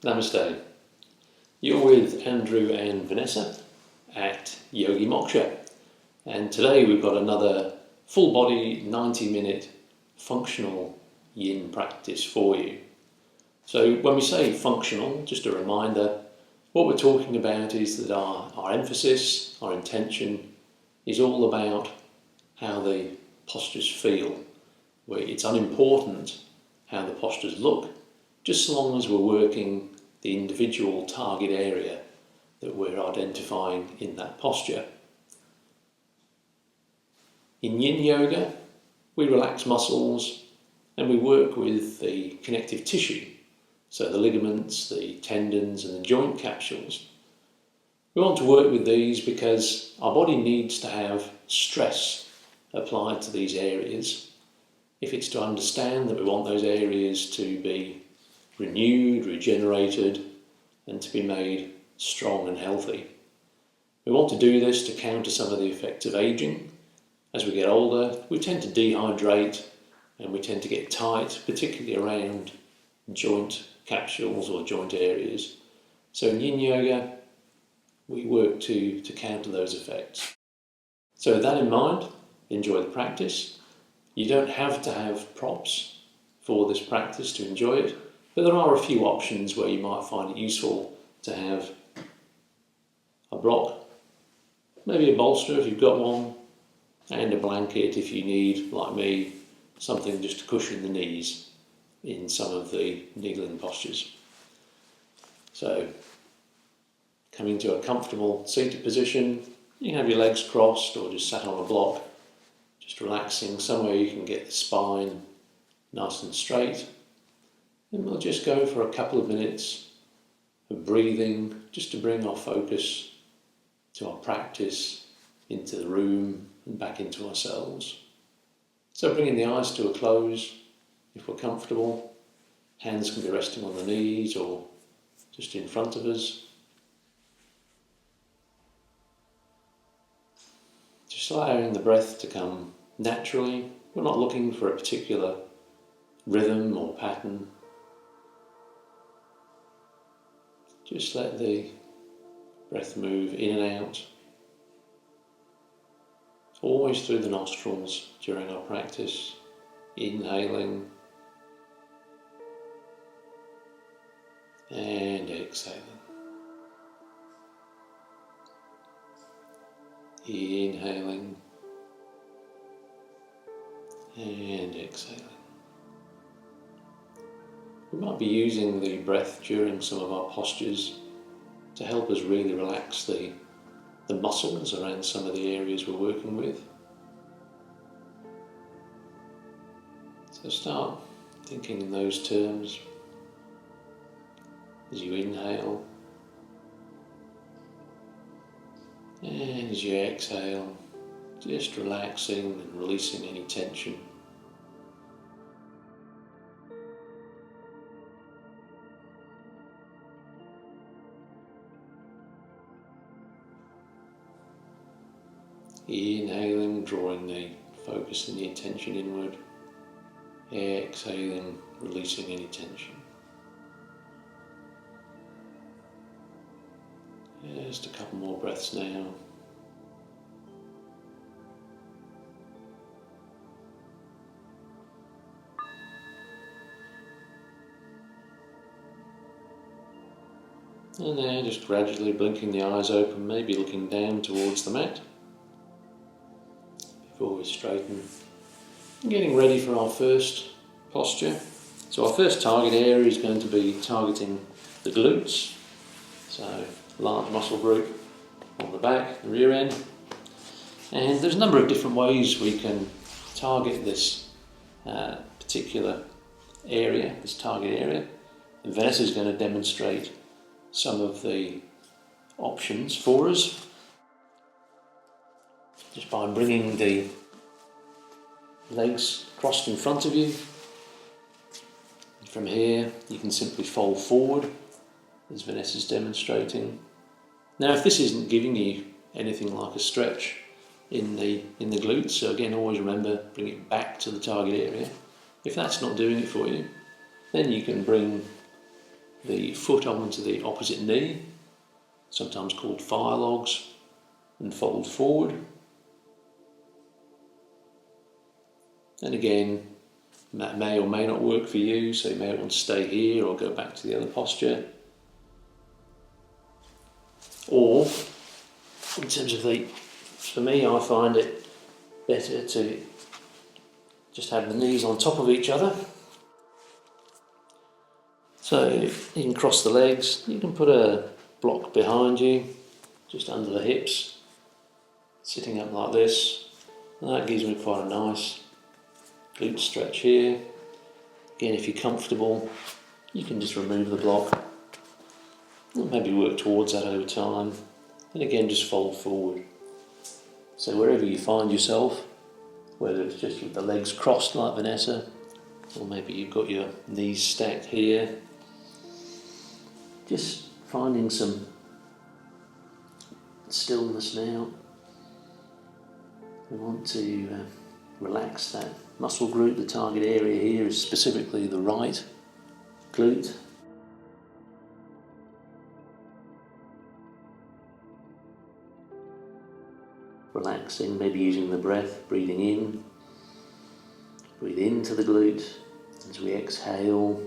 Namaste. You're with Andrew and Vanessa at Yogi Moksha, and today we've got another full body 90-minute functional yin practice for you. So when we say functional, just a reminder, what we're talking about is that our emphasis, our intention is all about how the postures feel, where it's unimportant how the postures look, just so long as we're working the individual target area that we're identifying in that posture. In Yin Yoga, we relax muscles and we work with the connective tissue, so the ligaments, the tendons and the joint capsules. We want to work with these because our body needs to have stress applied to these areas if it's to understand that we want those areas to be renewed, regenerated, and to be made strong and healthy. We want to do this to counter some of the effects of aging. As we get older, we tend to dehydrate and we tend to get tight, particularly around joint capsules or joint areas. So in Yin Yoga, we work to counter those effects. So with that in mind, enjoy the practice. You don't have to have props for this practice to enjoy it, but there are a few options where you might find it useful to have a block, maybe a bolster if you've got one, and a blanket if you need, like me, something just to cushion the knees in some of the kneeling postures. So, coming to a comfortable seated position, you can have your legs crossed or just sat on a block, just relaxing somewhere you can get the spine nice and straight. And we'll just go for a couple of minutes of breathing, just to bring our focus to our practice, into the room and back into ourselves. So bringing the eyes to a close, if we're comfortable. Hands can be resting on the knees or just in front of us. Just allowing the breath to come naturally. We're not looking for a particular rhythm or pattern. Just let the breath move in and out, always through the nostrils during our practice, inhaling and exhaling. Inhaling and exhaling. We might be using the breath during some of our postures to help us really relax the muscles around some of the areas we're working with. So start thinking in those terms as you inhale, and as you exhale, just relaxing and releasing any tension. Inhaling, drawing the focus and the attention inward. Exhaling, releasing any tension. Just a couple more breaths now. And then just gradually blinking the eyes open, maybe looking down towards the mat. Before we straighten. And getting ready for our first posture. So our first target area is going to be targeting the glutes. So large muscle group on the back, the rear end. And there's a number of different ways we can target this particular area, this target area. And Vanessa is going to demonstrate some of the options for us, just by bringing the legs crossed in front of you. And from here you can simply fold forward as Vanessa's demonstrating. Now if this isn't giving you anything like a stretch in the glutes, so again always remember, bring it back to the target area. If that's not doing it for you, then you can bring the foot onto the opposite knee, sometimes called fire logs, and fold forward. And again, that may or may not work for you, so you may want to stay here or go back to the other posture. Or, in terms of for me, I find it better to just have the knees on top of each other. So you can cross the legs, you can put a block behind you, just under the hips, sitting up like this. And that gives me quite a nice glute stretch here. Again, if you're comfortable, you can just remove the block and maybe work towards that over time. And again, just fold forward. So wherever you find yourself, whether it's just with the legs crossed like Vanessa, or maybe you've got your knees stacked here, just finding some stillness now. We want to relax that muscle group. The target area here is specifically the right glute. Relaxing, maybe using the breath, breathing in. Breathe into the glute as we exhale.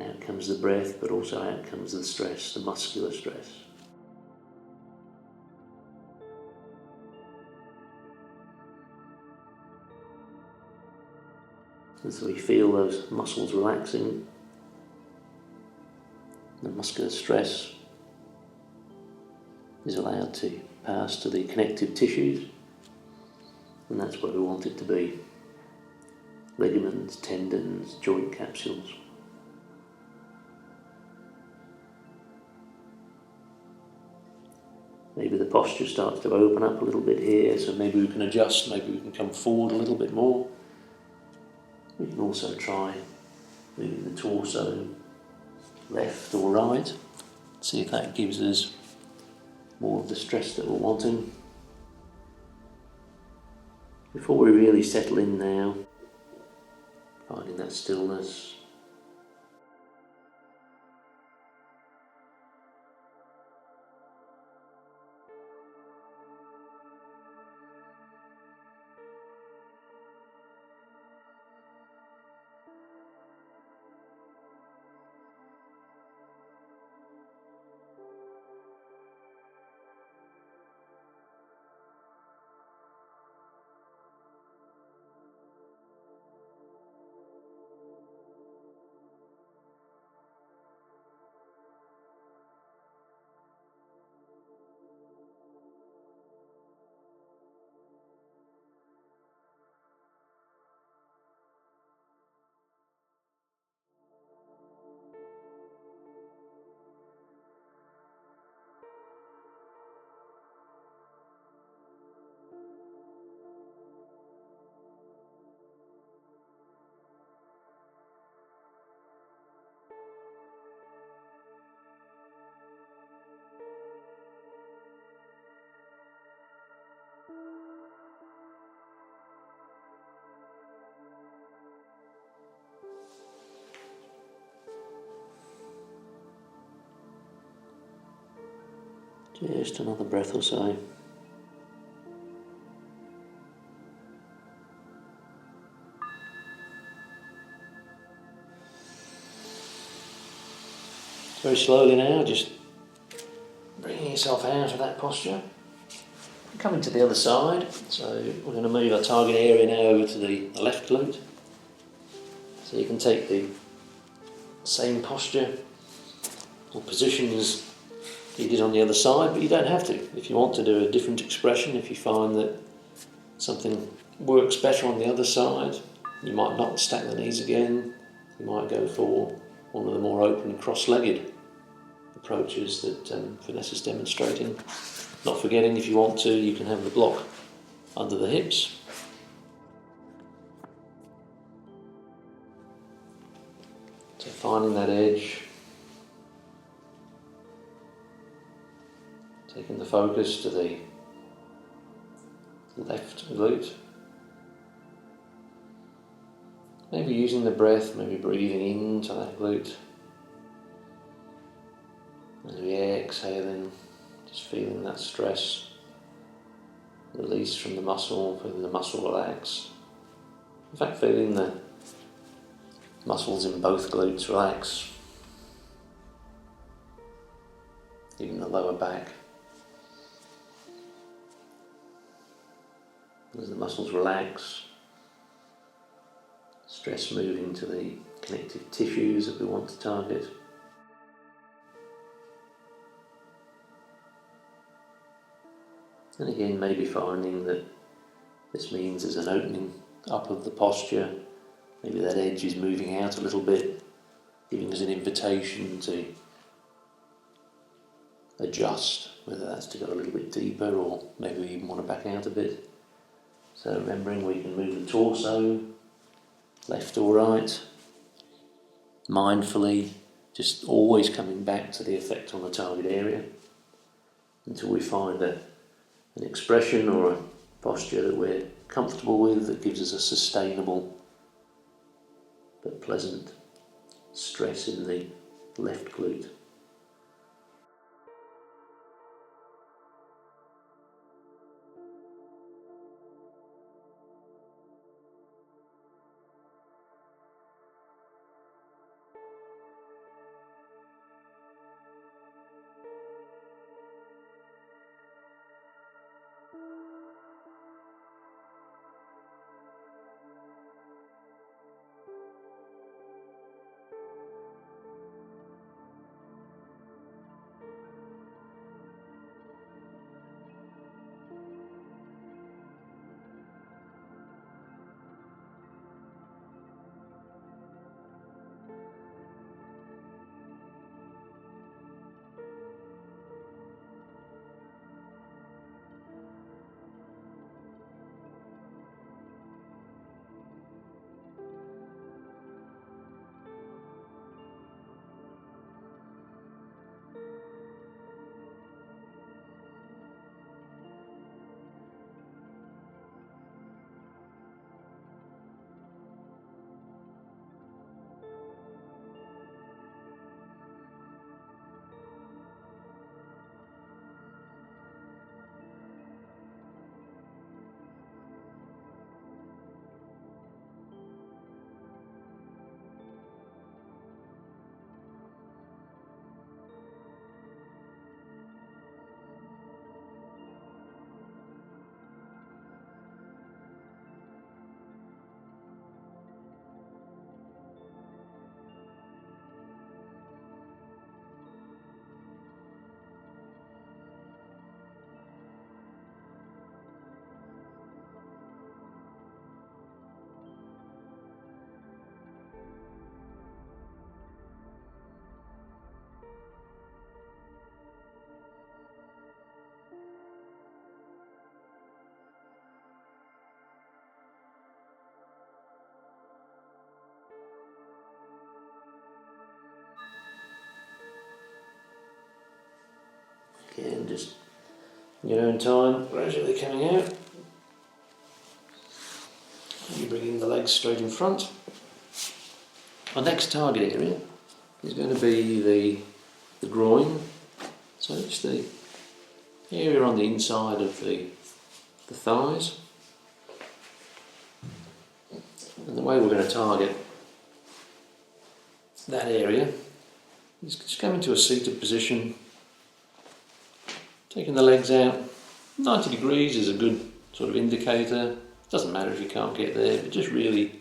Out comes the breath, but also out comes the stress, the muscular stress. As we feel those muscles relaxing, the muscular stress is allowed to pass to the connective tissues, and that's where we want it to be. Ligaments, tendons, joint capsules. Maybe the posture starts to open up a little bit here, so maybe we can adjust, maybe we can come forward a little bit more. We can also try moving the torso left or right, see if that gives us more of the stress that we're wanting. Before we really settle in now, finding that stillness. Just another breath or so. Very slowly now, just bringing yourself out of that posture. Coming to the other side, so we're going to move our target area now over to the left glute. So you can take the same posture or positions you did on the other side, but you don't have to. If you want to do a different expression, if you find that something works better on the other side, you might not stack the knees again. You might go for one of the more open cross-legged approaches that Vanessa's demonstrating. Not forgetting, if you want to, you can have the block under the hips. So finding that edge, taking the focus to the left glute. Maybe using the breath, maybe breathing into that glute. As we exhaling, just feeling that stress release from the muscle, feeling the muscle relax. In fact, feeling the muscles in both glutes relax. Even the lower back. As the muscles relax, stress moving to the connective tissues that we want to target. And again, maybe finding that this means there's an opening up of the posture. Maybe that edge is moving out a little bit, giving us an invitation to adjust, whether that's to go a little bit deeper or maybe we even want to back out a bit. So remembering we can move the torso, left or right, mindfully, just always coming back to the effect on the target area until we find an expression or a posture that we're comfortable with, that gives us a sustainable but pleasant stress in the left glute. Again, just in your own time, gradually coming out. You bringing the legs straight in front. Our next target area is going to be the groin. So it's the area on the inside of the thighs. And the way we're going to target that area is just come into a seated position, taking the legs out. 90 degrees is a good sort of indicator. Doesn't matter if you can't get there, but just really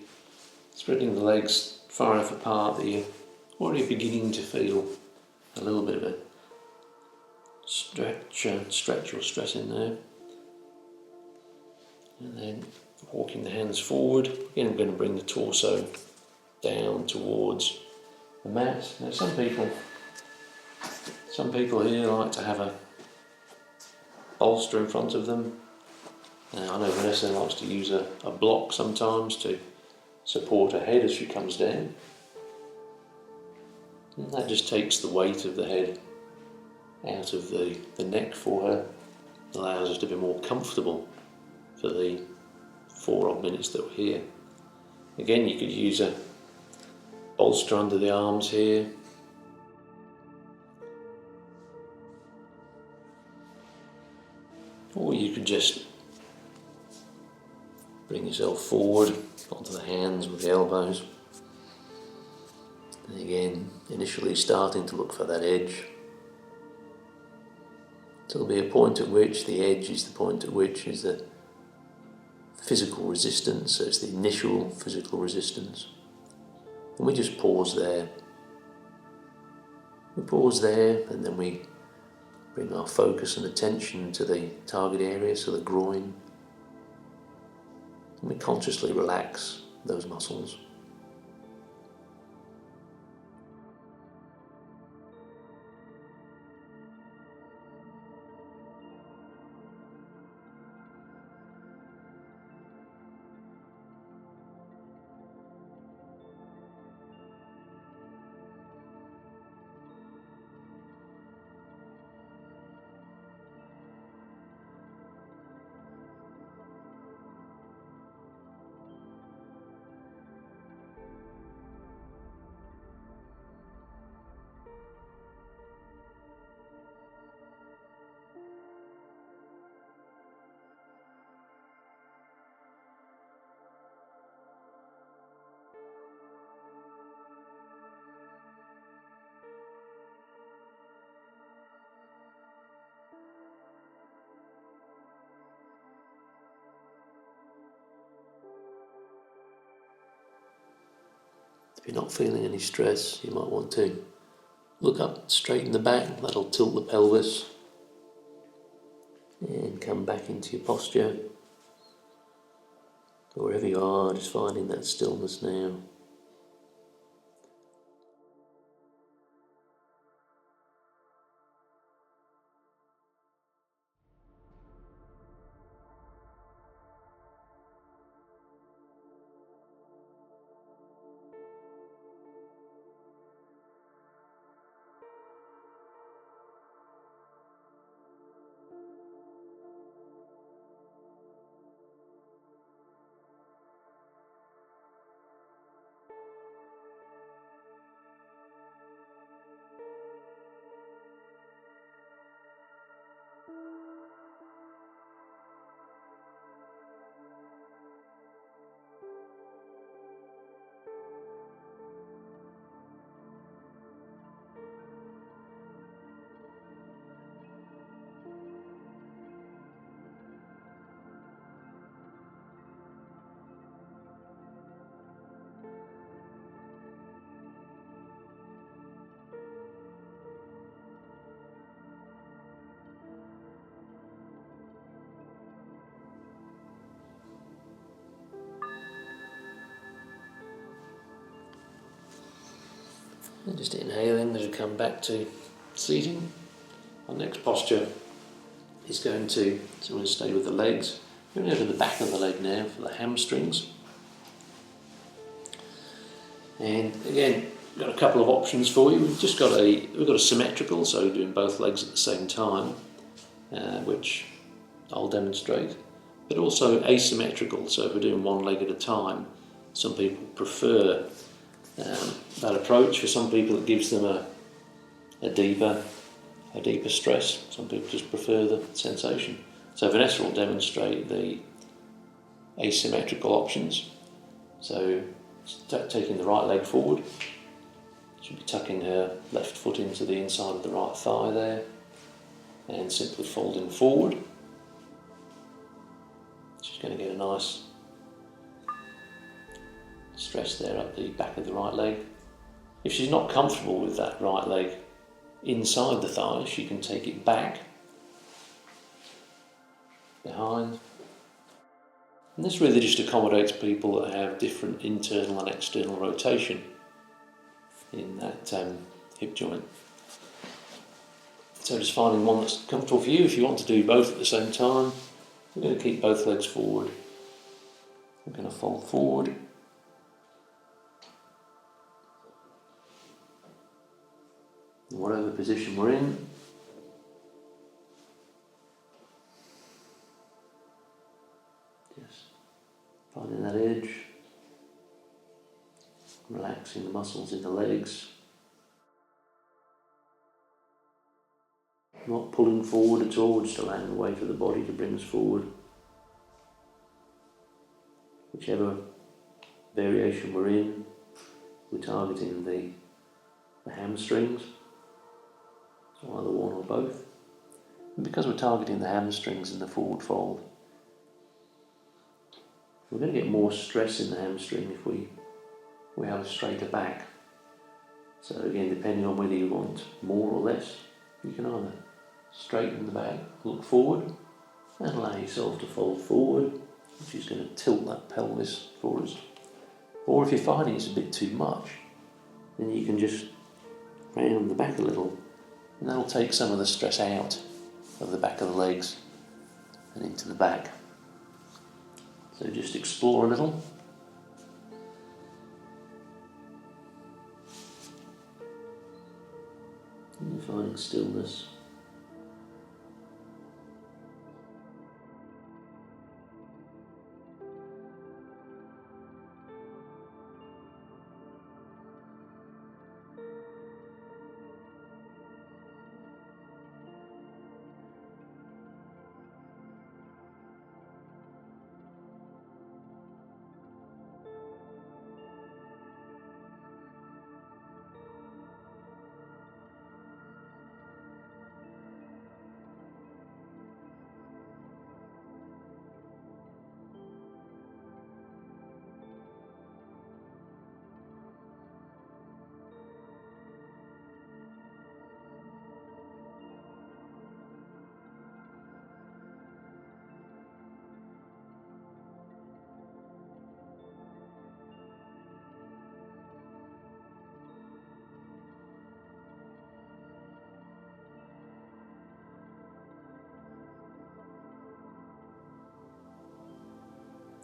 spreading the legs far enough apart that you're already beginning to feel a little bit of a stretch or stress in there. And then walking the hands forward. Again, I'm going to bring the torso down towards the mat. Now some people here like to have a bolster in front of them. I know Vanessa likes to use a block sometimes to support her head as she comes down. And that just takes the weight of the head out of the neck for her, allows us to be more comfortable for the 4 odd minutes that we're here. Again, you could use a bolster under the arms here. Or you could just bring yourself forward onto the hands with the elbows. And again, initially starting to look for that edge. So there'll be a point at which the edge is the point at which is the physical resistance, so it's the initial physical resistance. And we just pause there. We pause there, and then we bring our focus and attention to the target area, so the groin. And we consciously relax those muscles. If you're not feeling any stress, you might want to look up, straighten the back, that'll tilt the pelvis. And come back into your posture. Wherever you are, just finding that stillness now. And just inhaling as we come back to seating. Our next posture is going to, so we're going to stay with the legs. We're going to go to the back of the leg now for the hamstrings. And again, we've got a couple of options for you. We've got a symmetrical, so doing both legs at the same time, which I'll demonstrate. But also asymmetrical, so if we're doing one leg at a time, some people prefer that approach. For some people it gives them a deeper stress. Some people just prefer the sensation. So Vanessa will demonstrate the asymmetrical options. So taking the right leg forward, she'll be tucking her left foot into the inside of the right thigh there and simply folding forward. She's going to get a nice stress there up the back of the right leg. If she's not comfortable with that right leg inside the thigh, she can take it back, behind. And this really just accommodates people that have different internal and external rotation in that hip joint. So just finding one that's comfortable for you. If you want to do both at the same time, we're going to keep both legs forward. We're going to fold forward. In whatever position we're in. Just finding that edge. relaxing the muscles in the legs, not pulling forward at all, just allowing the weight of the body to bring us forward. Whichever variation we're in, we're targeting the hamstrings, so either one or both. And because we're targeting the hamstrings in the forward fold, we're going to get more stress in the hamstring if we have a straighter back. So again, depending on whether you want more or less, you can either straighten the back, look forward, and allow yourself to fold forward, which is going to tilt that pelvis for us. Or if you're finding it's a bit too much, then you can just round the back a little, and that'll take some of the stress out of the back of the legs and into the back. So just explore a little. And you're finding stillness.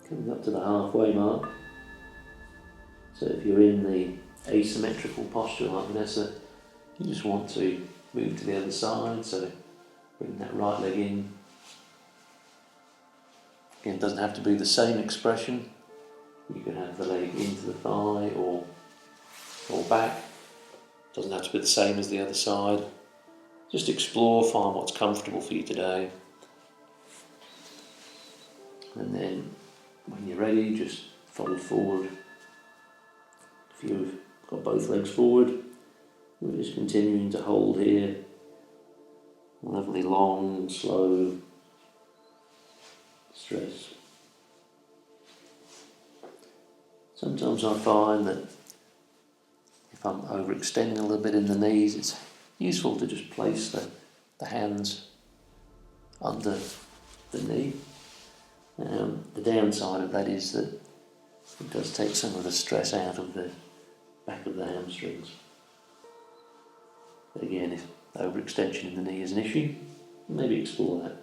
Coming up to the halfway mark. So if you're in the asymmetrical posture like Vanessa, you just want to move to the other side, so bring that right leg in. Again, it doesn't have to be the same expression. You can have the leg into the thigh or back. It doesn't have to be the same as the other side. Just explore, find what's comfortable for you today. And then when you're ready, just fold forward. If you've got both legs forward, we're just continuing to hold here. Lovely, long, slow stress. Sometimes I find that if I'm overextending a little bit in the knees, it's useful to just place the hands under the knee. The downside of that is that it does take some of the stress out of the back of the hamstrings. But again, if overextension in the knee is an issue, maybe explore that.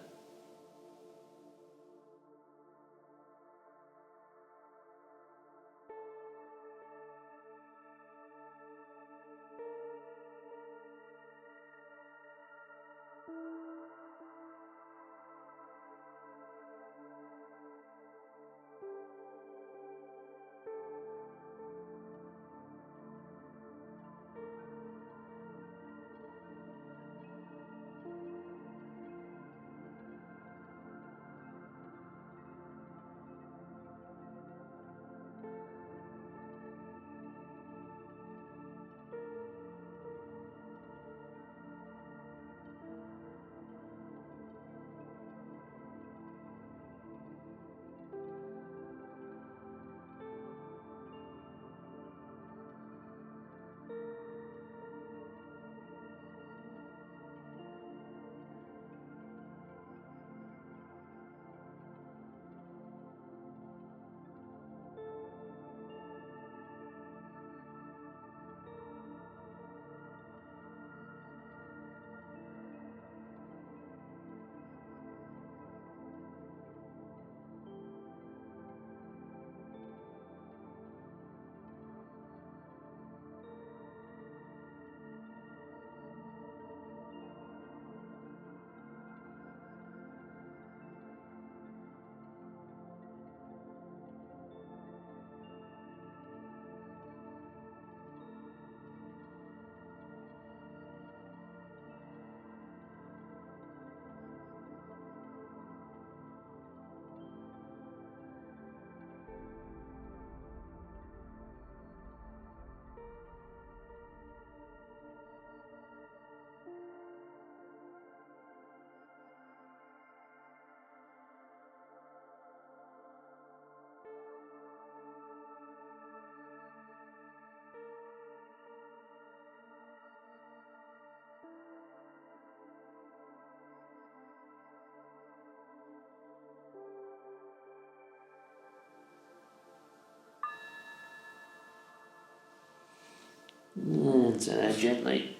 And gently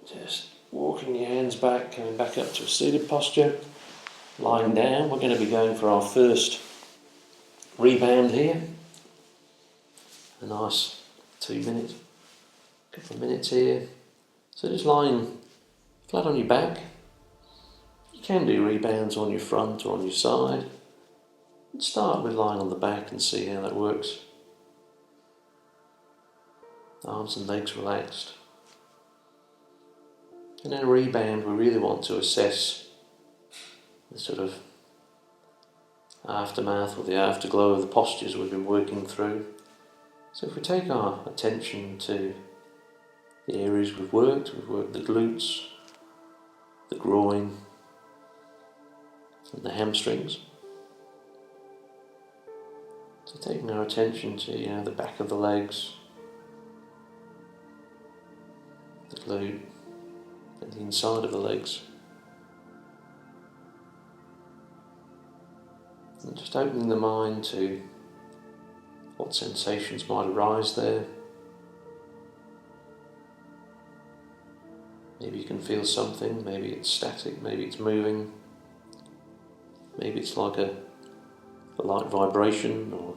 just walking your hands back, coming back up to a seated posture. Lying down, we're going to be going for our first rebound here. A nice 2 minutes, couple of minutes here. So just lying flat on your back. You can do rebounds on your front or on your side. Let's start with lying on the back and see how that works. Arms and legs relaxed. And in a rebound, we really want to assess the sort of aftermath or the afterglow of the postures we've been working through. So if we take our attention to the areas we've worked the glutes, the groin, and the hamstrings. So taking our attention to the back of the legs, the glute, and the inside of the legs. And just opening the mind to what sensations might arise there. Maybe you can feel something, maybe it's static, maybe it's moving, maybe it's like a light vibration, or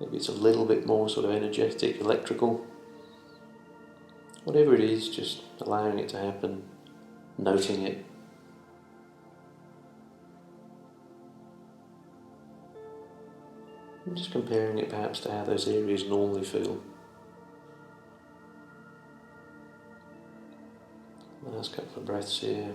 maybe it's a little bit more sort of energetic, electrical. Whatever it is, just allowing it to happen, noting it. And just comparing it perhaps to how those areas normally feel. Last couple of breaths here.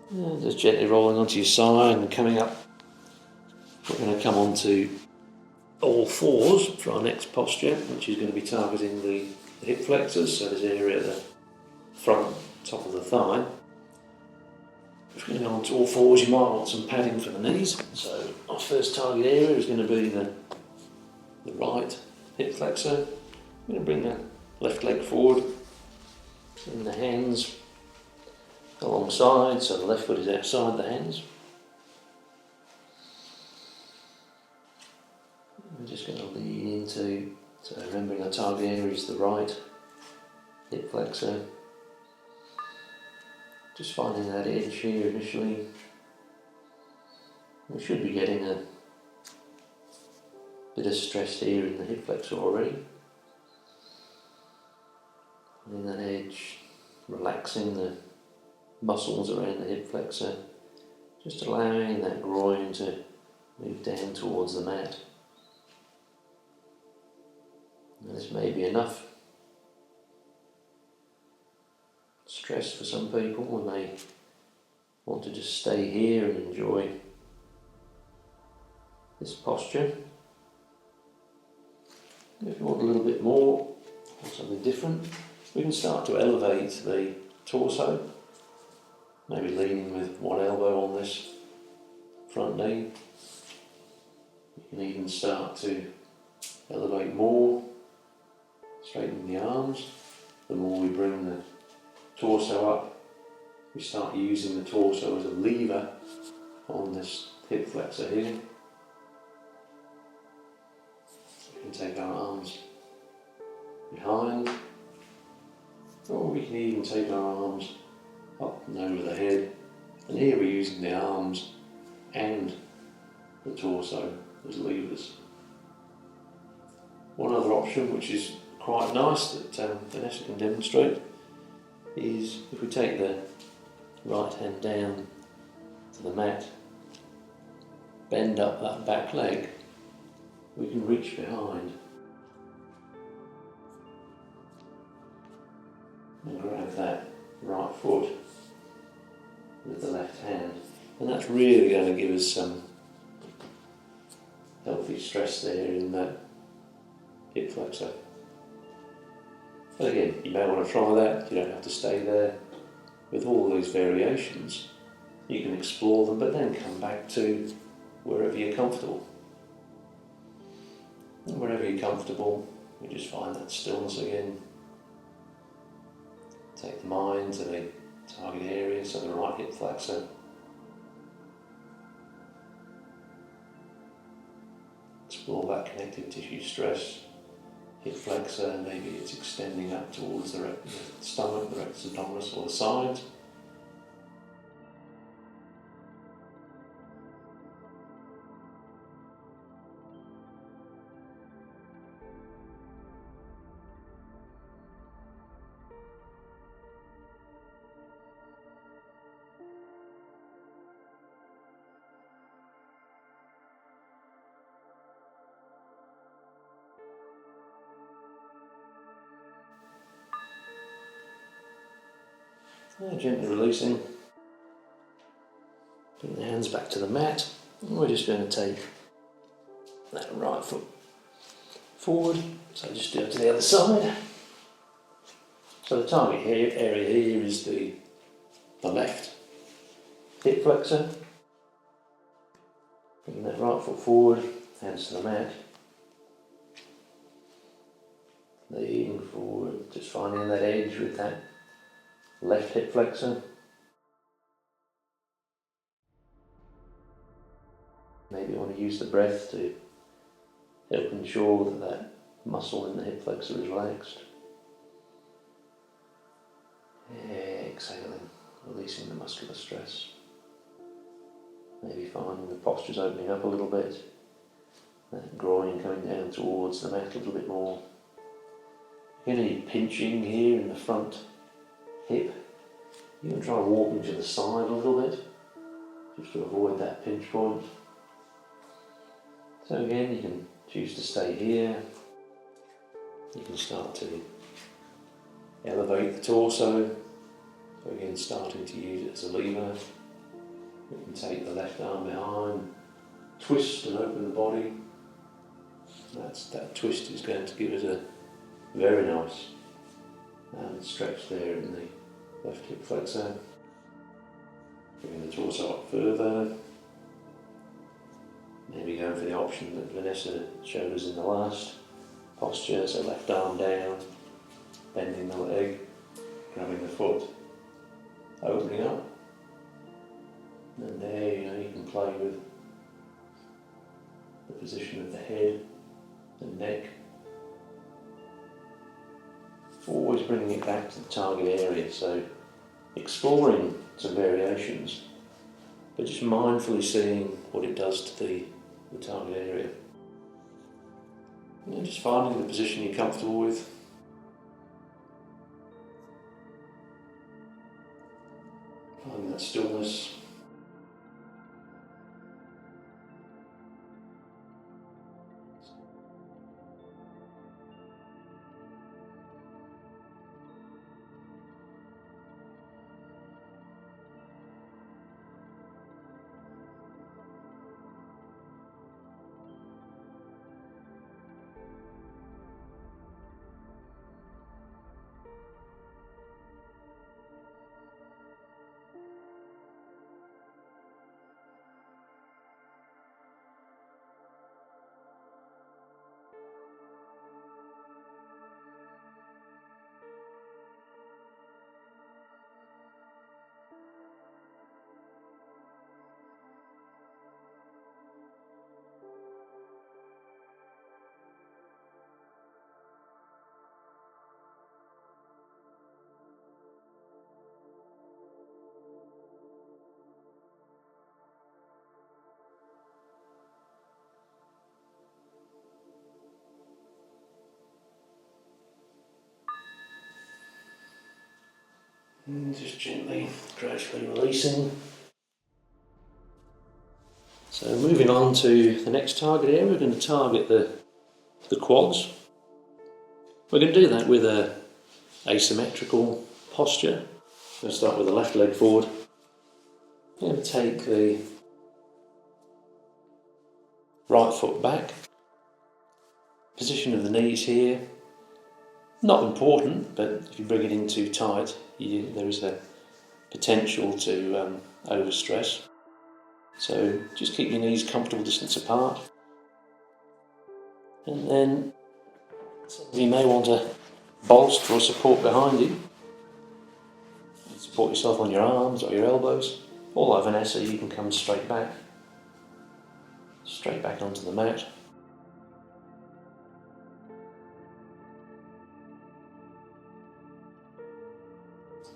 And just gently rolling onto your side and coming up. We're going to come onto all fours for our next posture, which is going to be targeting the hip flexors, so this area at the front, top of the thigh. If we're going to go onto all fours, you might want some padding for the knees. So our first target area is going to be the right hip flexor. I'm going to bring the left leg forward, and the hands alongside, so the left foot is outside the hands. We're just going to lean into, so remembering our target area is the right hip flexor. Just finding that edge here initially. We should be getting a bit of stress here in the hip flexor already. Finding that edge, relaxing the muscles around the hip flexor, just allowing that groin to move down towards the mat. And this may be enough stress for some people. We may want to just stay here and enjoy this posture. If you want a little bit more or something different, we can start to elevate the torso, maybe leaning with one elbow on this front knee. You can even start to elevate more, straighten the arms. The more we bring the torso up, we start using the torso as a lever on this hip flexor here. We can take our arms behind, or we can even take our arms up and over the head. And here we're using the arms and the torso as levers. One other option, which is quite nice, that Vanessa can demonstrate, is if we take the right hand down to the mat, bend up that back leg, we can reach behind and grab that right foot with the left hand. And that's really going to give us some healthy stress there in that hip flexor. But again, you may want to try that, you don't have to stay there. With all these variations, you can explore them, but then come back to wherever you're comfortable. And wherever you're comfortable, you just find that stillness again. Take the mind to the target area, so the right hip flexor. Explore that connective tissue stress. Hip flexor, maybe it's extending up towards the stomach, the rectus abdominis, or the sides. Gently releasing. Bring the hands back to the mat. And we're just going to take that right foot forward. So just do it to the other side. So the target area here is the left hip flexor. Bring that right foot forward, hands to the mat. Leaning forward, just finding that edge with that left hip flexor. Maybe you want to use the breath to help ensure that that muscle in the hip flexor is relaxed. Exhaling, releasing the muscular stress. Maybe finding the posture's opening up a little bit. That groin coming down towards the mat a little bit more. Any pinching here in the front hip. You can try walking to the side a little bit, just to avoid that pinch point. So again, you can choose to stay here. You can start to elevate the torso. So again, starting to use it as a lever. We can take the left arm behind, twist and open the body. That twist is going to give us a very nice stretch there in the left hip flexor. Bringing the torso up further. Maybe going for the option that Vanessa showed us in the last posture, so left arm down, bending the leg, grabbing the foot, opening up. And there, you can play with the position of the head and neck. Always bringing it back to the target area, so exploring some variations, but just mindfully seeing what it does to the target area. And just finding the position you're comfortable with. Finding that stillness. And just gently, gradually releasing. So moving on to the next target area, we're going to target the quads. We're going to do that with a asymmetrical posture. I'm going to start with the left leg forward. I'm going to take the right foot back. Position of the knees here. Not important, but if you bring it in too tight, there is a potential to overstress. So just keep your knees comfortable distance apart. And then you may want to bolster or support behind you. support yourself on your arms or your elbows. Or like Vanessa, you can come straight back onto the mat.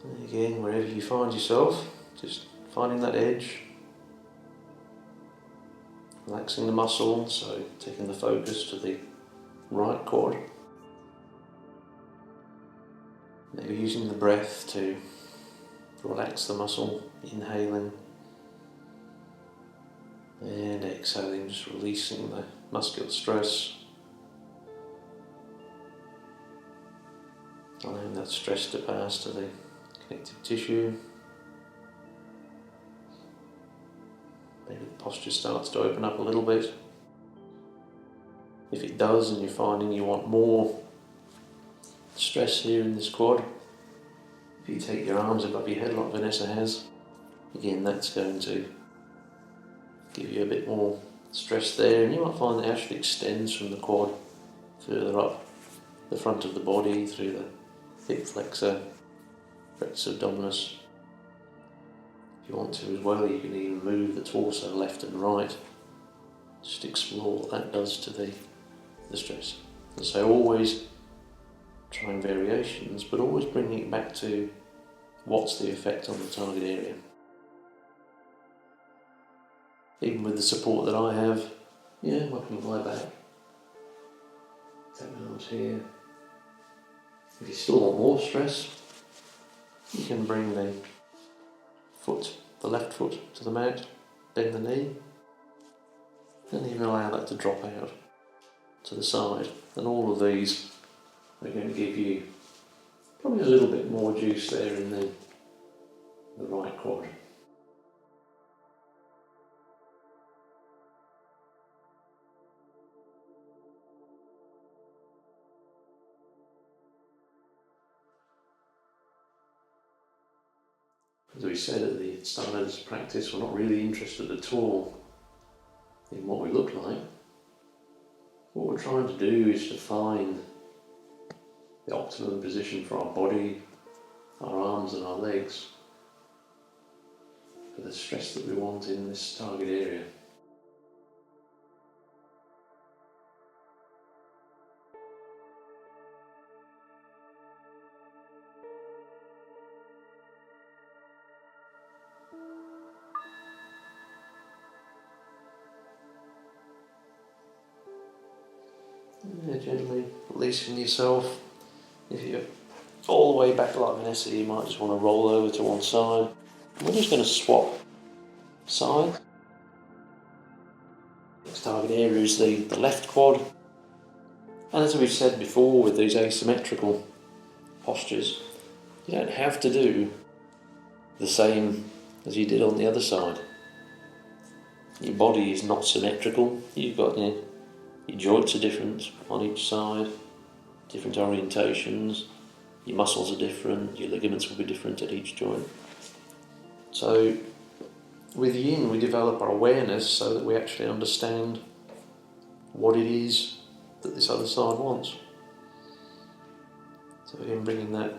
And again, wherever you find yourself, just finding that edge, relaxing the muscle, so taking the focus to the right quad. Maybe using the breath to relax the muscle, inhaling and exhaling, just releasing the muscular stress, allowing that stress to pass to the connective tissue. Maybe the posture starts to open up a little bit. If it does and you're finding you want more stress here in this quad, if you take your arms above your head like Vanessa has, again that's going to give you a bit more stress there, and you might find that it actually extends from the quad further up the front of the body through the hip flexor, rectus abdominis. If you want to as well, you can even move the torso left and right. Just explore what that does to the stress. And so always trying variations, but always bringing it back to what's the effect on the target area. Even with the support that I have, I can lie back. Take my arms here. If you still want more stress, you can bring the left foot to the mat, bend the knee, and even allow that to drop out to the side. And all of these are going to give you probably a little bit more juice there in the right quad. As we said at the start of this practice, we're not really interested at all in what we look like. What we're trying to do is to find the optimum position for our body, our arms and our legs, for the stress that we want in this target area. Gently releasing yourself. If you're all the way back like Vanessa, you might just want to roll over to one side. We're just going to swap sides. Next target area is the left quad. And as we've said before with these asymmetrical postures, you don't have to do the same as you did on the other side. Your body is not symmetrical. You've got your joints are different on each side, different orientations, your muscles are different, your ligaments will be different at each joint. So with Yin we develop our awareness so that we actually understand what it is that this other side wants. So again, bringing that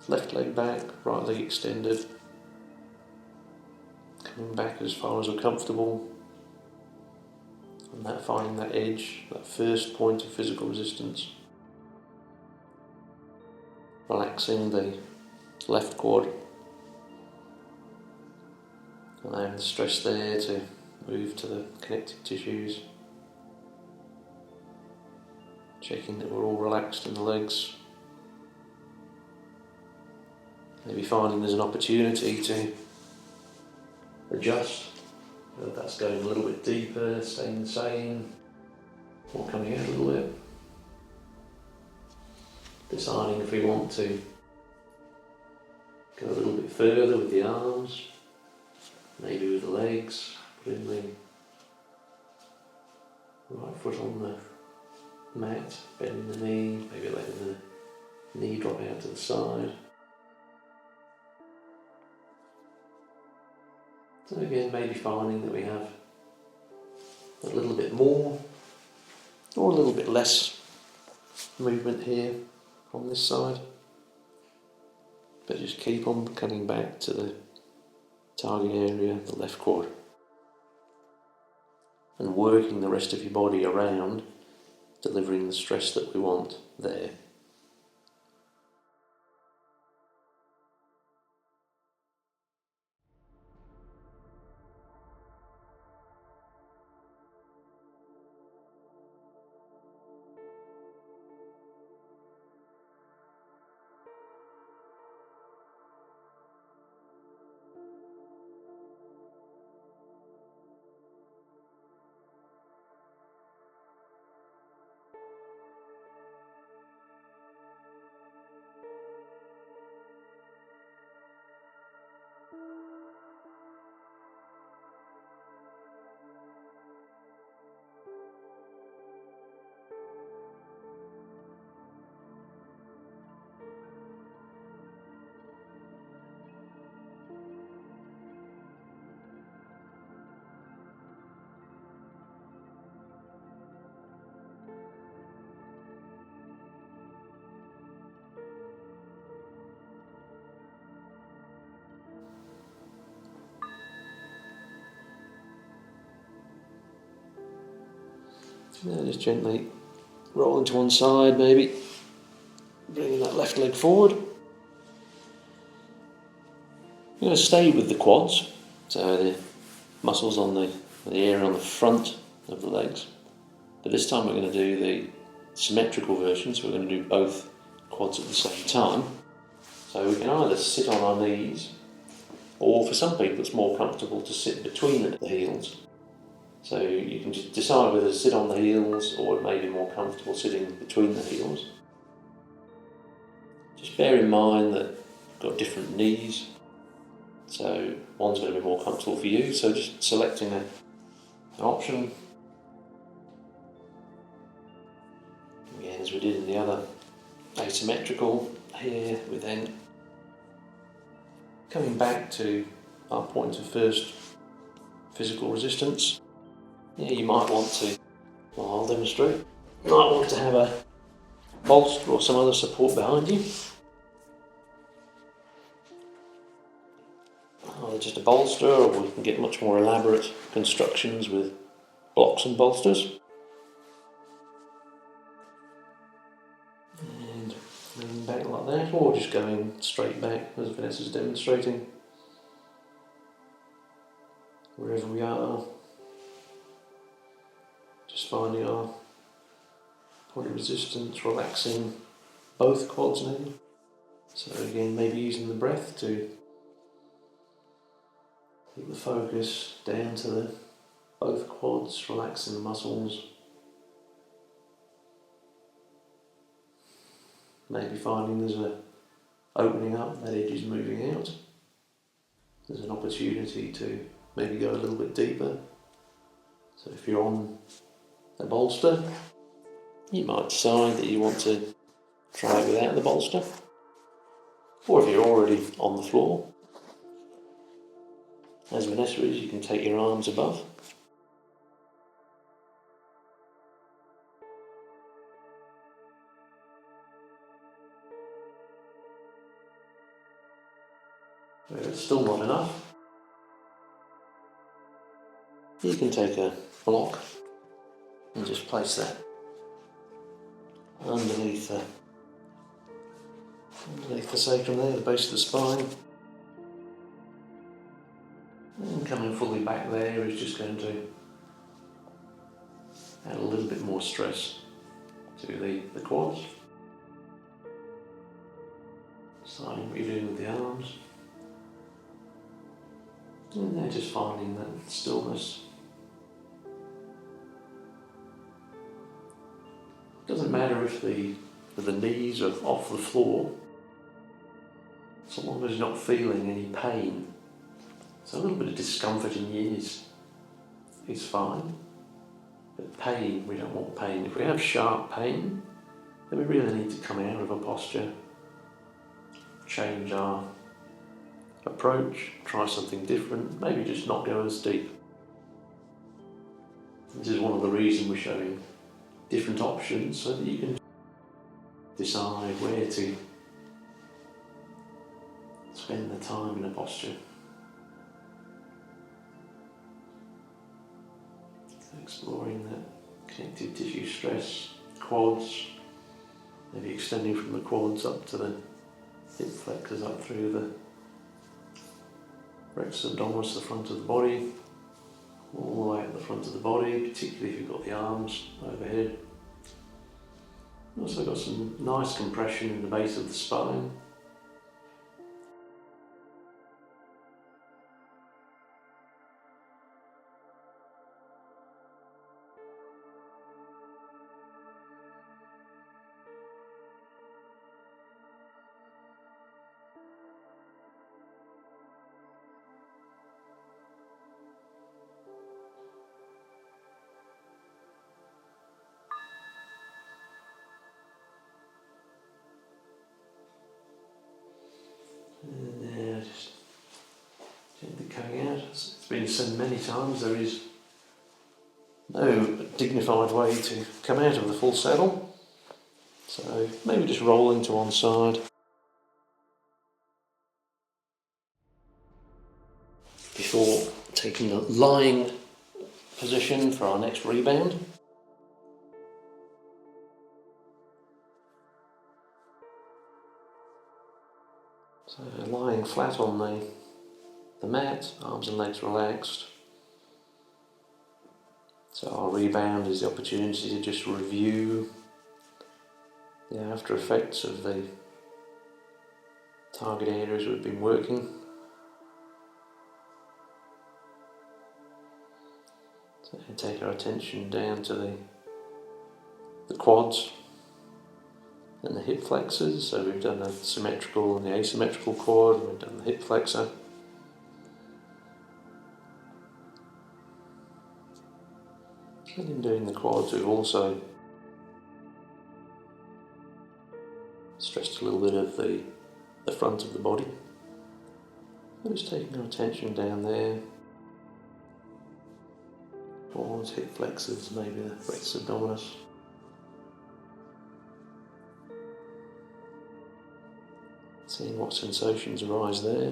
left leg back, right leg extended, coming back as far as we're comfortable, and that finding that edge, that first point of physical resistance. Relaxing the left quad, allowing the stress there to move to the connective tissues. Checking that we're all relaxed in the legs. Maybe finding there's an opportunity to adjust, whether that's going a little bit deeper, staying the same, or coming out a little bit. Deciding if we want to go a little bit further with the arms, maybe with the legs, putting the right foot on the mat, bending the knee, maybe letting the knee drop out to the side. So again, maybe finding that we have a little bit more or a little bit less movement here on this side. But just keep on coming back to the target area, the left quad, and working the rest of your body around delivering the stress that we want there. Now just gently rolling to one side, maybe bringing that left leg forward. I'm going to stay with the quads, so the muscles on the area on the front of the legs. But this time we're going to do the symmetrical version, so we're going to do both quads at the same time. So we can either sit on our knees, or for some people it's more comfortable to sit between the heels. So you can just decide whether to sit on the heels or it may be more comfortable sitting between the heels. Just bear in mind that you've got different knees, so one's going to be more comfortable for you, so just selecting an option. Again, as we did in the other asymmetrical, here we're then coming back to our point of first physical resistance. Yeah, you might want to, well, I'll demonstrate, you might want to have a bolster or some other support behind you. Either just a bolster, or we can get much more elaborate constructions with blocks and bolsters. And leaning back like that, or just going straight back as Vanessa's demonstrating. Wherever we are, just finding our point of resistance, relaxing both quads now. So again, maybe using the breath to keep the focus down to both quads, relaxing the muscles. Maybe finding there's an opening up, that edge is moving out. There's an opportunity to maybe go a little bit deeper. So if you're on a bolster, you might decide that you want to try it without the bolster. Or if you're already on the floor, as Vanessa is, you can take your arms above. Where it's still not enough, you can take a block and just place that underneath the sacrum there, the base of the spine. And coming fully back there is just going to add a little bit more stress to the quads. Deciding what you're doing with the arms. And then just finding that stillness. Doesn't matter if the knees are off the floor, so long as you're not feeling any pain. So a little bit of discomfort in Yin is fine, but pain, we don't want pain. If we have sharp pain, then we really need to come out of a posture, change our approach, try something different, maybe just not go as deep. This is one of the reasons we're showing different options, so that you can decide where to spend the time in a posture. Exploring that connective tissue stress, quads, maybe extending from the quads up to the hip flexors, up through the rectus abdominis, the front of the body, all the way up the front of the body, particularly if you've got the arms overhead. Also got some nice compression in the base of the spine. And just gently coming out. It's been said many times, there is no dignified way to come out of the full saddle. So maybe just rolling to one side. Before taking the lying position for our next rebound. So lying flat on the mat, arms and legs relaxed. So our rebound is the opportunity to just review the after effects of the target areas we've been working. So take our attention down to the quads and the hip flexors. So we've done the symmetrical and the asymmetrical quad, and we've done the hip flexor. And in doing the quads, we've also stressed a little bit of the front of the body. So just taking our attention down there. Quads, hip flexors, maybe the rectus abdominis. Seeing what sensations arise there.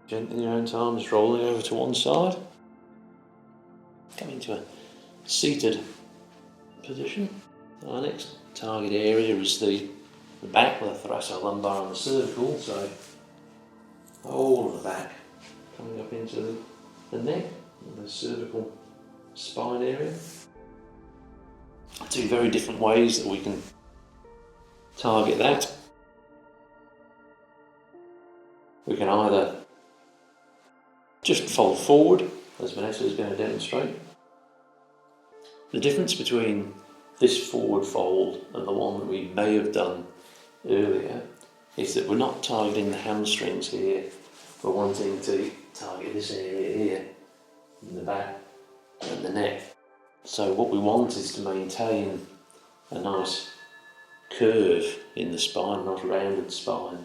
Gently in your own time, just rolling over to one side. Coming to a seated position. Our next target area is the back, the thoracolumbar and the cervical, so whole of the back coming up into the neck and the cervical spine area. Two very different ways that we can target that. We can either just fold forward, as Vanessa is going to demonstrate. The difference between this forward fold and the one that we may have done earlier is that we're not targeting the hamstrings here, we're wanting to target this area here, in the back and the neck. So what we want is to maintain a nice curve in the spine, not a rounded spine,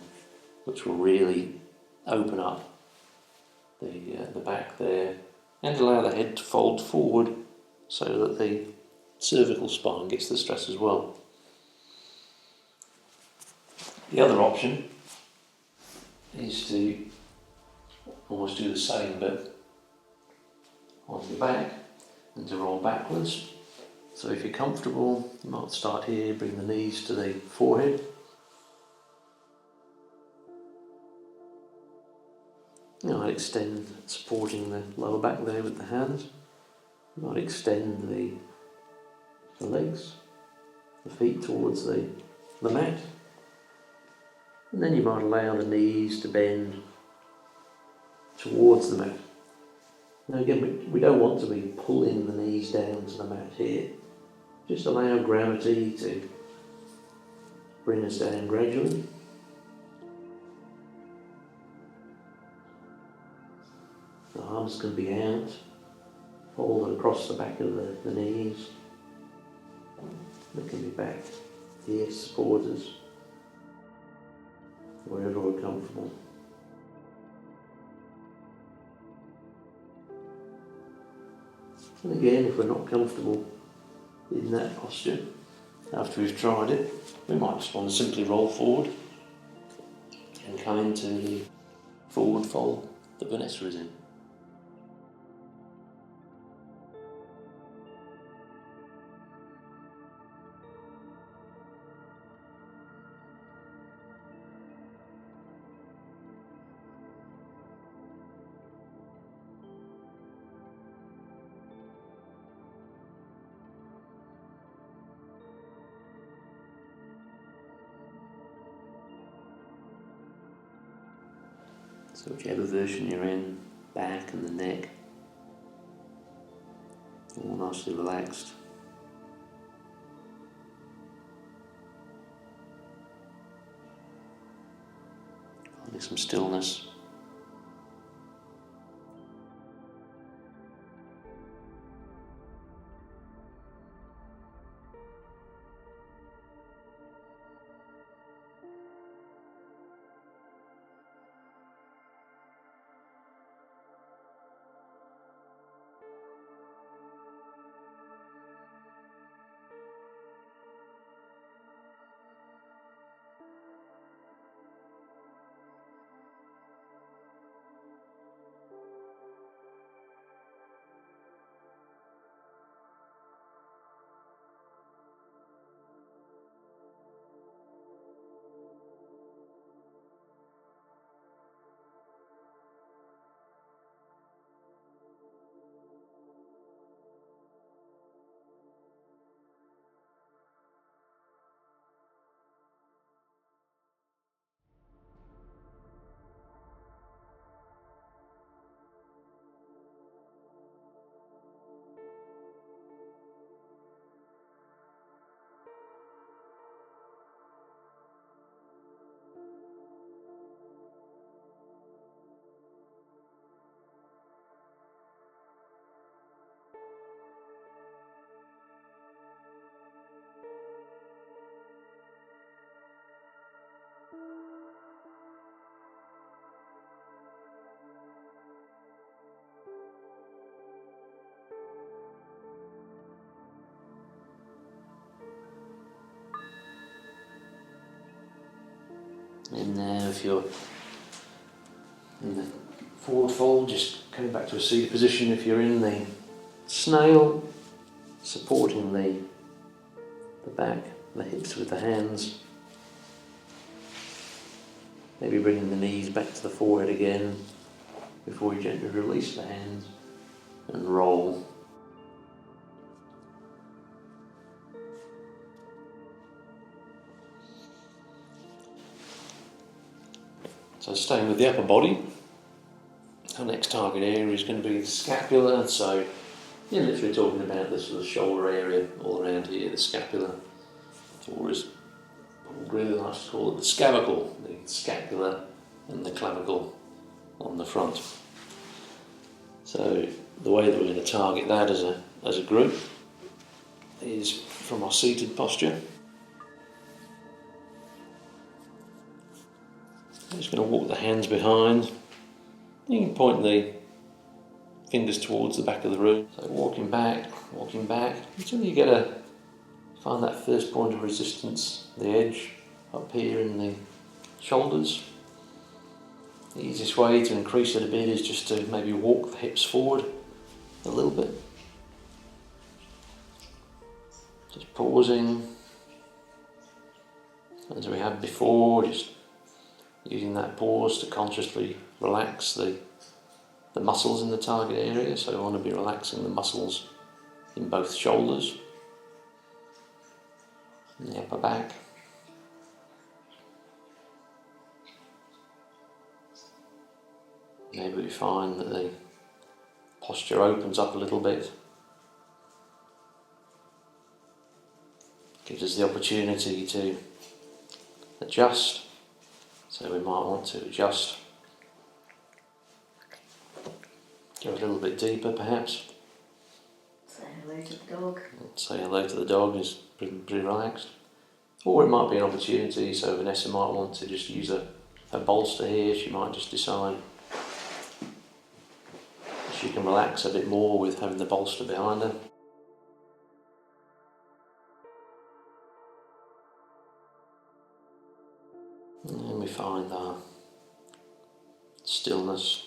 which will really open up the back there and allow the head to fold forward so that the cervical spine gets the stress as well. The other option is to almost do the same but on your back and to roll backwards. So if you're comfortable, you might start here, bring the knees to the forehead. You might extend, supporting the lower back there with the hands. You might extend the legs, the feet towards the mat. And then you might allow the knees to bend towards the mat. Now again, we don't want to be pulling the knees down to the mat here. Just allow gravity to bring us down gradually. The arms can be out, folded across the back of the knees. They can be back here, supporters, wherever we're comfortable. And again, if we're not comfortable in that posture, after we've tried it, we might just want to simply roll forward and come into the forward fold that Vanessa is in. So whichever version you're in, back and the neck, all nicely relaxed. Finding some stillness. And now if you're in the forward fold, just coming back to a seated position. If you're in the snail, supporting the back, the hips with the hands. Maybe bringing the knees back to the forehead again before you gently release the hands and roll. So staying with the upper body, our next target area is going to be the scapula. So you're literally talking about the sort of shoulder area all around here, the scapula, or as Paul really likes to call it, the scavacle, the scapula and the clavicle on the front. So the way that we're going to target that as a group is from our seated posture. I'm just going to walk the hands behind. You can point the fingers towards the back of the room. So walking back, until you find that first point of resistance, the edge up here in the shoulders. The easiest way to increase it a bit is just to maybe walk the hips forward a little bit. Just pausing, as we had before, just using that pause to consciously relax the muscles in the target area. So we want to be relaxing the muscles in both shoulders and the upper back. Maybe we find that the posture opens up a little bit. Gives us the opportunity to adjust. So we might want to adjust Go a little bit deeper perhaps. Say hello to the dog. Say hello to the dog, is pretty relaxed. Or it might be an opportunity, so Vanessa might want to just use a bolster here. She might just decide she can relax a bit more with having the bolster behind her. And we find our stillness.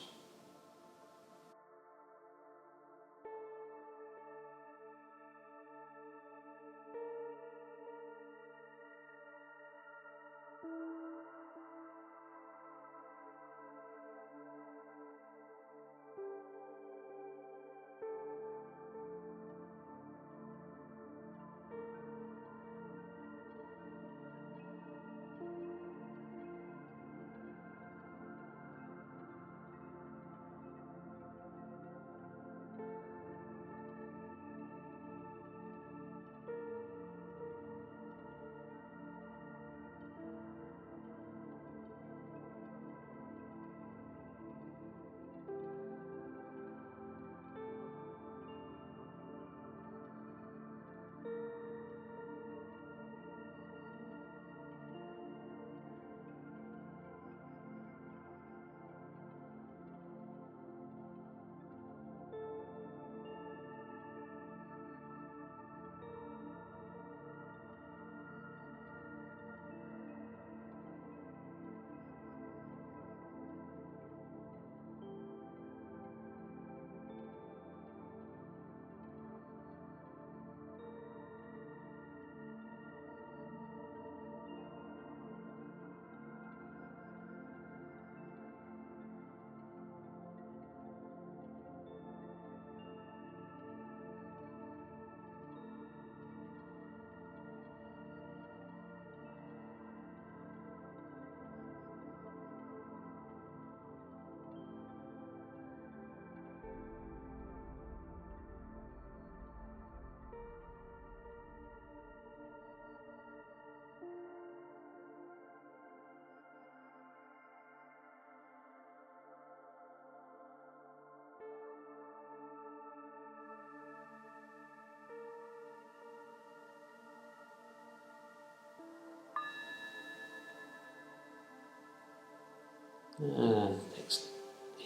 And next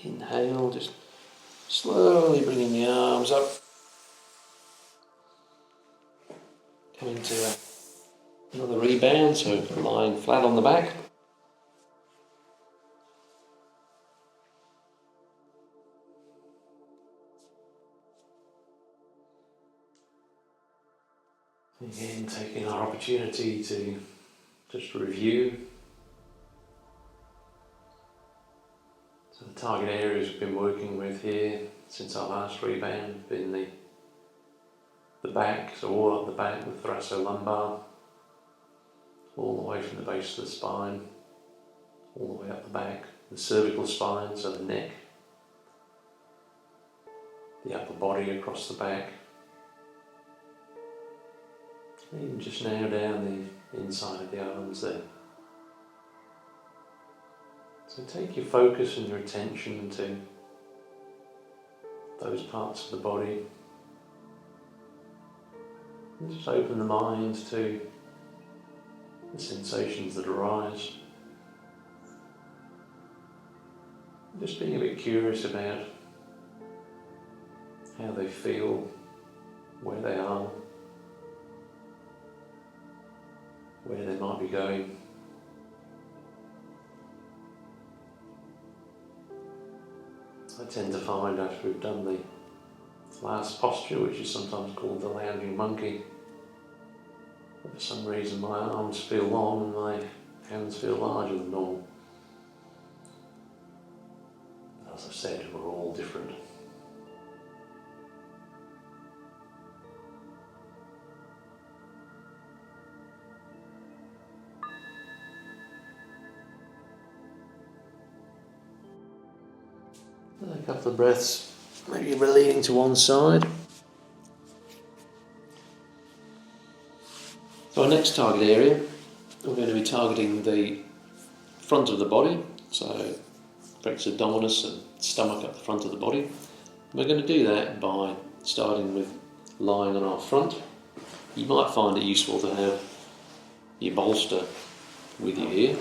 inhale, just slowly bringing the arms up, coming to another rebound, so lying flat on the back. Again, taking our opportunity to just review. So the target areas we've been working with here since our last rebound have been the back, so all up the back, the thoracolumbar, all the way from the base of the spine, all the way up the back, the cervical spine, so the neck, the upper body across the back, even just now down the inside of the arms there. So take your focus and your attention to those parts of the body. And just open the mind to the sensations that arise. Just being a bit curious about how they feel, where they are, where they might be going. I tend to find after we've done the last posture, which is sometimes called the lounging monkey, that for some reason my arms feel long and my hands feel larger than normal. As I've said, we're all different. A couple of breaths, maybe we're leaning to one side. So our next target area, we're going to be targeting the front of the body, so flexor abdominis and stomach up the front of the body. We're going to do that by starting with lying on our front. You might find it useful to have your bolster with you here.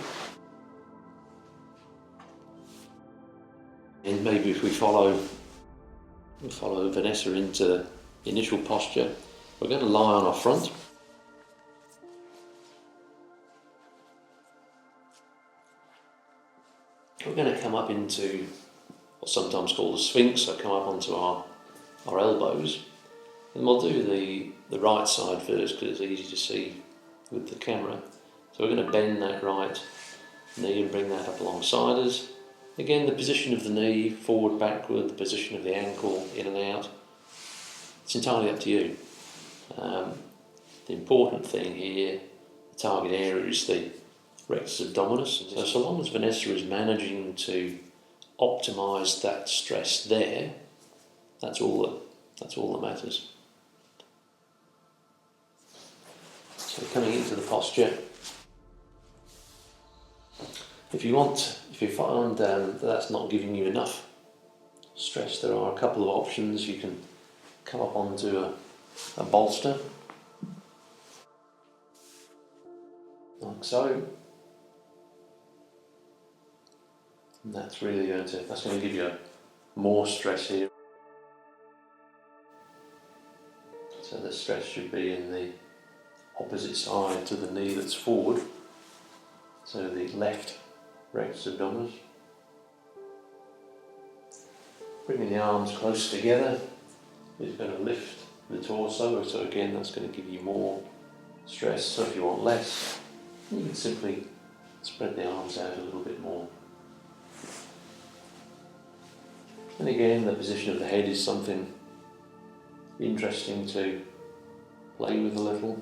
And maybe if we follow Vanessa into the initial posture, we're going to lie on our front. We're going to come up into what's sometimes called the Sphinx, so come up onto our elbows. And we'll do the right side first because it's easy to see with the camera. So we're going to bend that right knee and bring that up alongside us. Again, the position of the knee, forward, backward, the position of the ankle, in and out. It's entirely up to you. The important thing here, the target area, is the rectus abdominis. So long as Vanessa is managing to optimise that stress there, that's all that matters. So coming into the posture, if you find that's not giving you enough stress, there are a couple of options. You can come up onto a bolster, like so. And that's going to give you more stress here. So the stress should be in the opposite side to the knee that's forward. So the left rectus abdominis. Bringing the arms close together is going to lift the torso. So again, that's going to give you more stress. So if you want less, you can simply spread the arms out a little bit more. And again, the position of the head is something interesting to play with a little.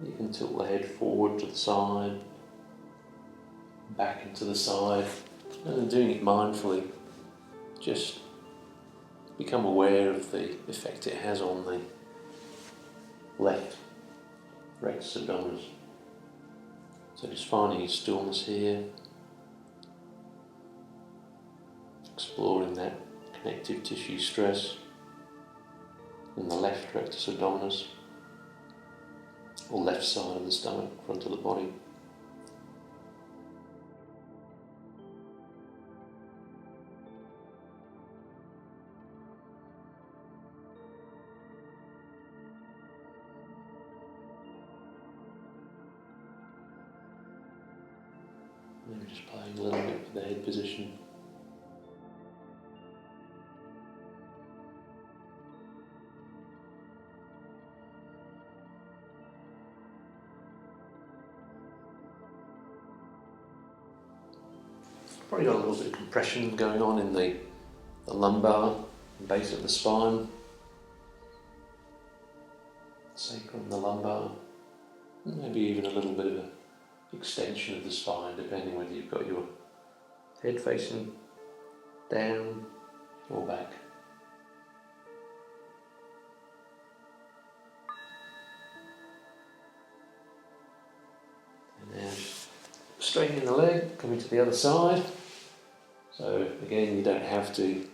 You can tilt the head forward to the side, back and to the side, and then doing it mindfully, just become aware of the effect it has on the left rectus abdominis. So just finding stillness here, exploring that connective tissue stress in the left rectus abdominis, or left side of the stomach, front of the body. Maybe just playing a little bit with the head position. Probably got a little bit of compression going on in the lumbar, base of the spine, sacrum, the lumbar, and maybe even a little bit of an extension of the spine, depending whether you've got your head facing down or back. And now just straightening the leg, coming to the other side. So again, you don't have to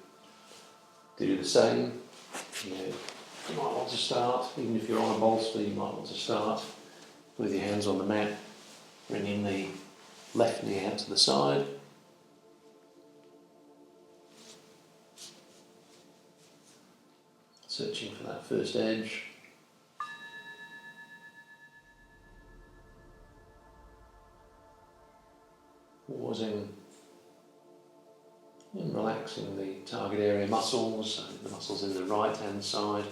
do the same. You might want to start, even if you're on a bolster, you might want to start with your hands on the mat, bringing the left knee out to the side. Searching for that first edge. Pausing and relaxing the target area muscles, the muscles in the right hand side,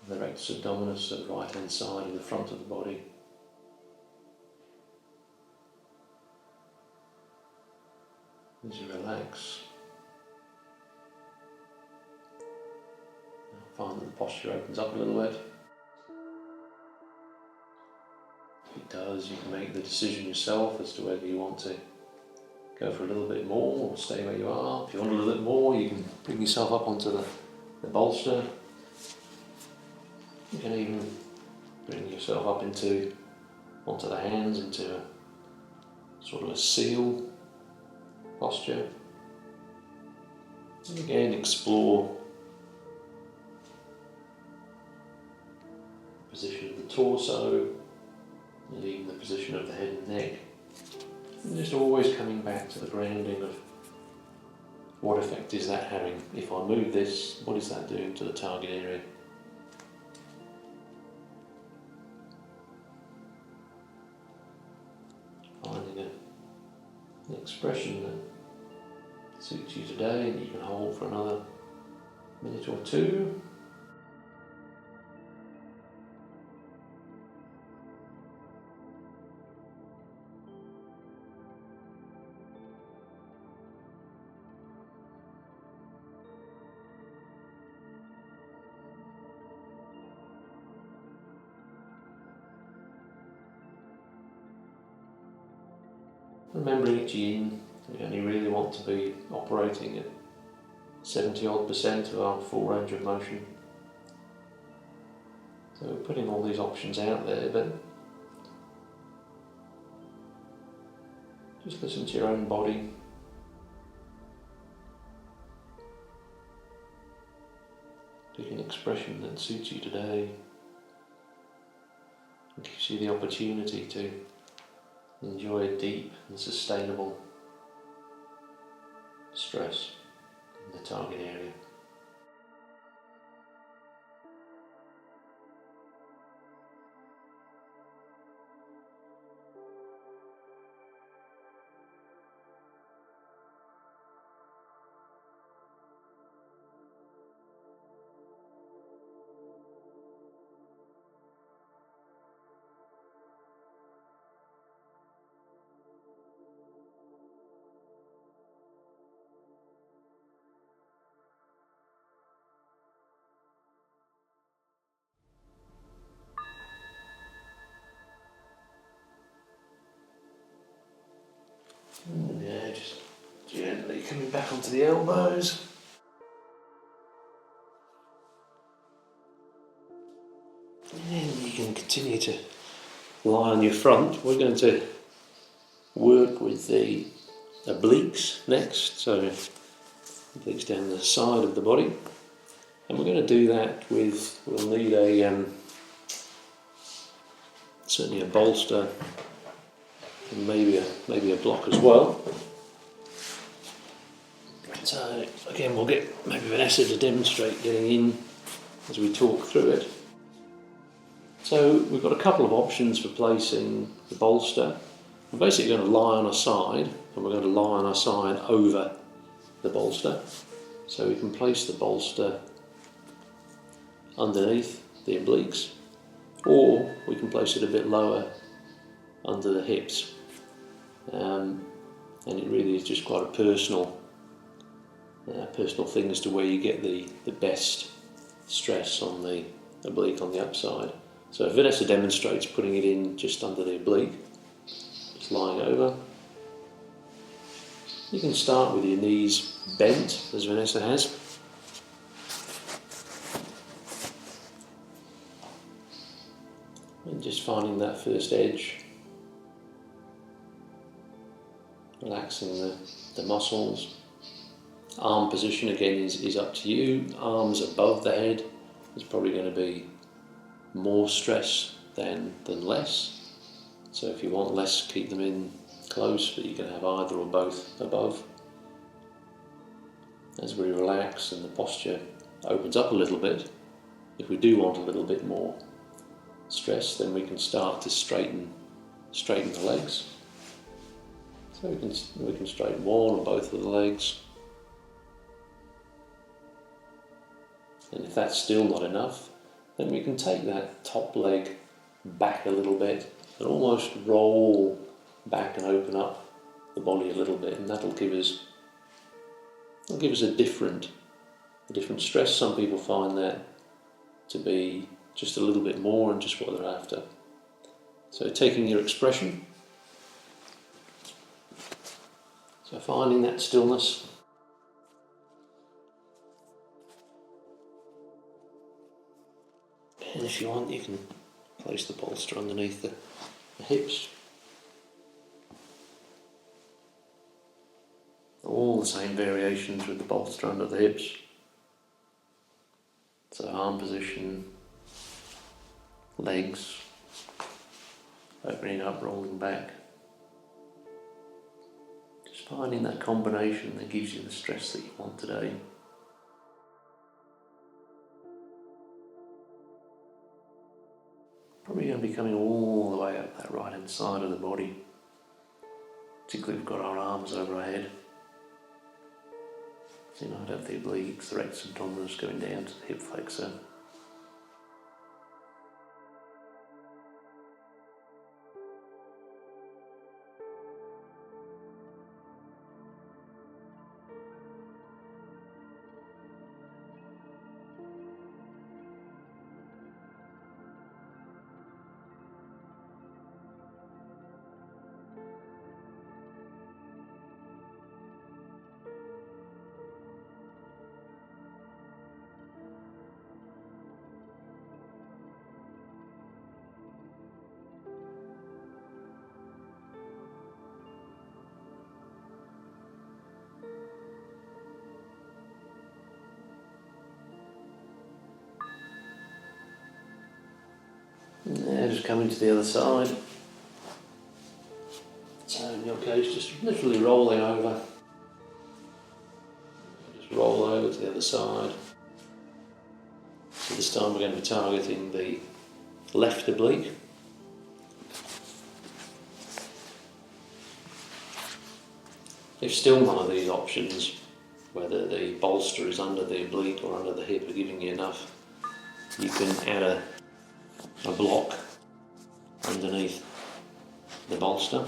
the rectus abdominis, so the right hand side in the front of the body. As you relax, find that the posture opens up a little bit. If it does, you can make the decision yourself as to whether you want to go for a little bit more or stay where you are. If you want a little bit more, you can bring yourself up onto the bolster. You can even bring yourself up onto the hands, into a sort of a seal posture. And again, explore the position of the torso, and even the position of the head and neck. And just always coming back to the grounding of what effect is that having. If I move this, what is that doing to the target area? Finding an expression that suits you today and you can hold for another minute or two. Remembering it's yin, we only really want to be operating at 70% of our full range of motion. So we're putting all these options out there, but just listen to your own body. Pick an expression that suits you today and gives you the opportunity to enjoy a deep and sustainable stress in the target area. Yeah, just gently coming back onto the elbows. And you can continue to lie on your front. We're going to work with the obliques next, so obliques down the side of the body. And we're going to do that with, we'll need certainly a bolster and maybe a block as well. So again, we'll get maybe Vanessa to demonstrate getting in as we talk through it. So we've got a couple of options for placing the bolster. We're basically going to lie on our side, and we're going to lie on our side over the bolster. So we can place the bolster underneath the obliques, or we can place it a bit lower under the hips. And it really is just quite a personal thing as to where you get the best stress on the oblique on the upside. So if Vanessa demonstrates putting it in just under the oblique, just lying over. You can start with your knees bent, as Vanessa has. And just finding that first edge. Relaxing the muscles. Arm position again is up to you. Arms above the head is probably going to be more stress than less. So if you want less, keep them in close, but you can have either or both above. As we relax and the posture opens up a little bit, if we do want a little bit more stress, then we can start to straighten the legs. So we can straighten one or both of the legs. And if that's still not enough, then we can take that top leg back a little bit and almost roll back and open up the body a little bit, and that'll give us a different stress. Some people find that to be just a little bit more and just what they're after. So taking your expression, so finding that stillness. And if you want, you can place the bolster underneath the hips. All the same variations with the bolster under the hips. So arm position, legs, opening up, rolling back. Just finding that combination that gives you the stress that you want today. Probably going to be coming all the way up that right hand side of the body, particularly if we've got our arms over our head. So you might have the obliques, the rectus abdominis going down to the hip flexor. Now just coming to the other side. So in your case, just literally rolling over. Just roll over to the other side. So this time we're going to be targeting the left oblique. If still none of these options, whether the bolster is under the oblique or under the hip, are giving you enough, you can add a block underneath the bolster.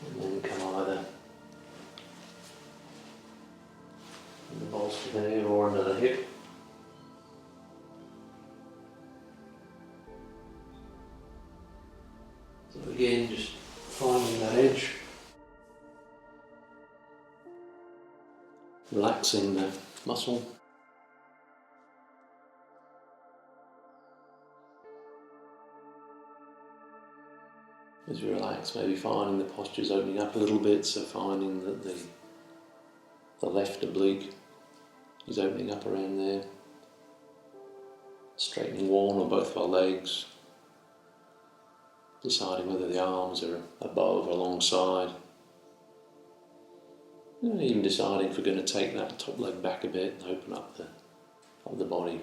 And then come either in the bolster there or under the hip. So again, just finding that edge. Relaxing the muscle. As you relax, maybe finding the posture's opening up a little bit, so finding that the left oblique is opening up around there. Straightening one or both of our legs. Deciding whether the arms are above or alongside. And even deciding if we're going to take that top leg back a bit and open up the body.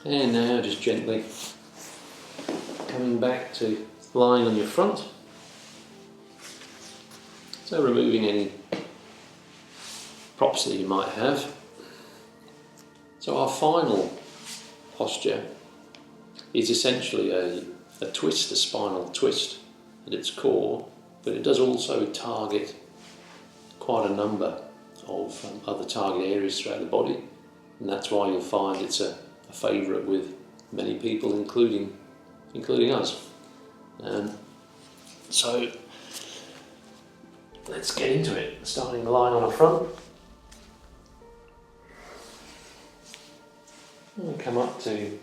And now just gently coming back to lying on your front. So removing any props that you might have. So our final posture is essentially a twist, a spinal twist at its core, but it does also target quite a number of other target areas throughout the body. And that's why you'll find it's a favourite with many people, including us. So let's get into it. Starting the line on our front. And come up to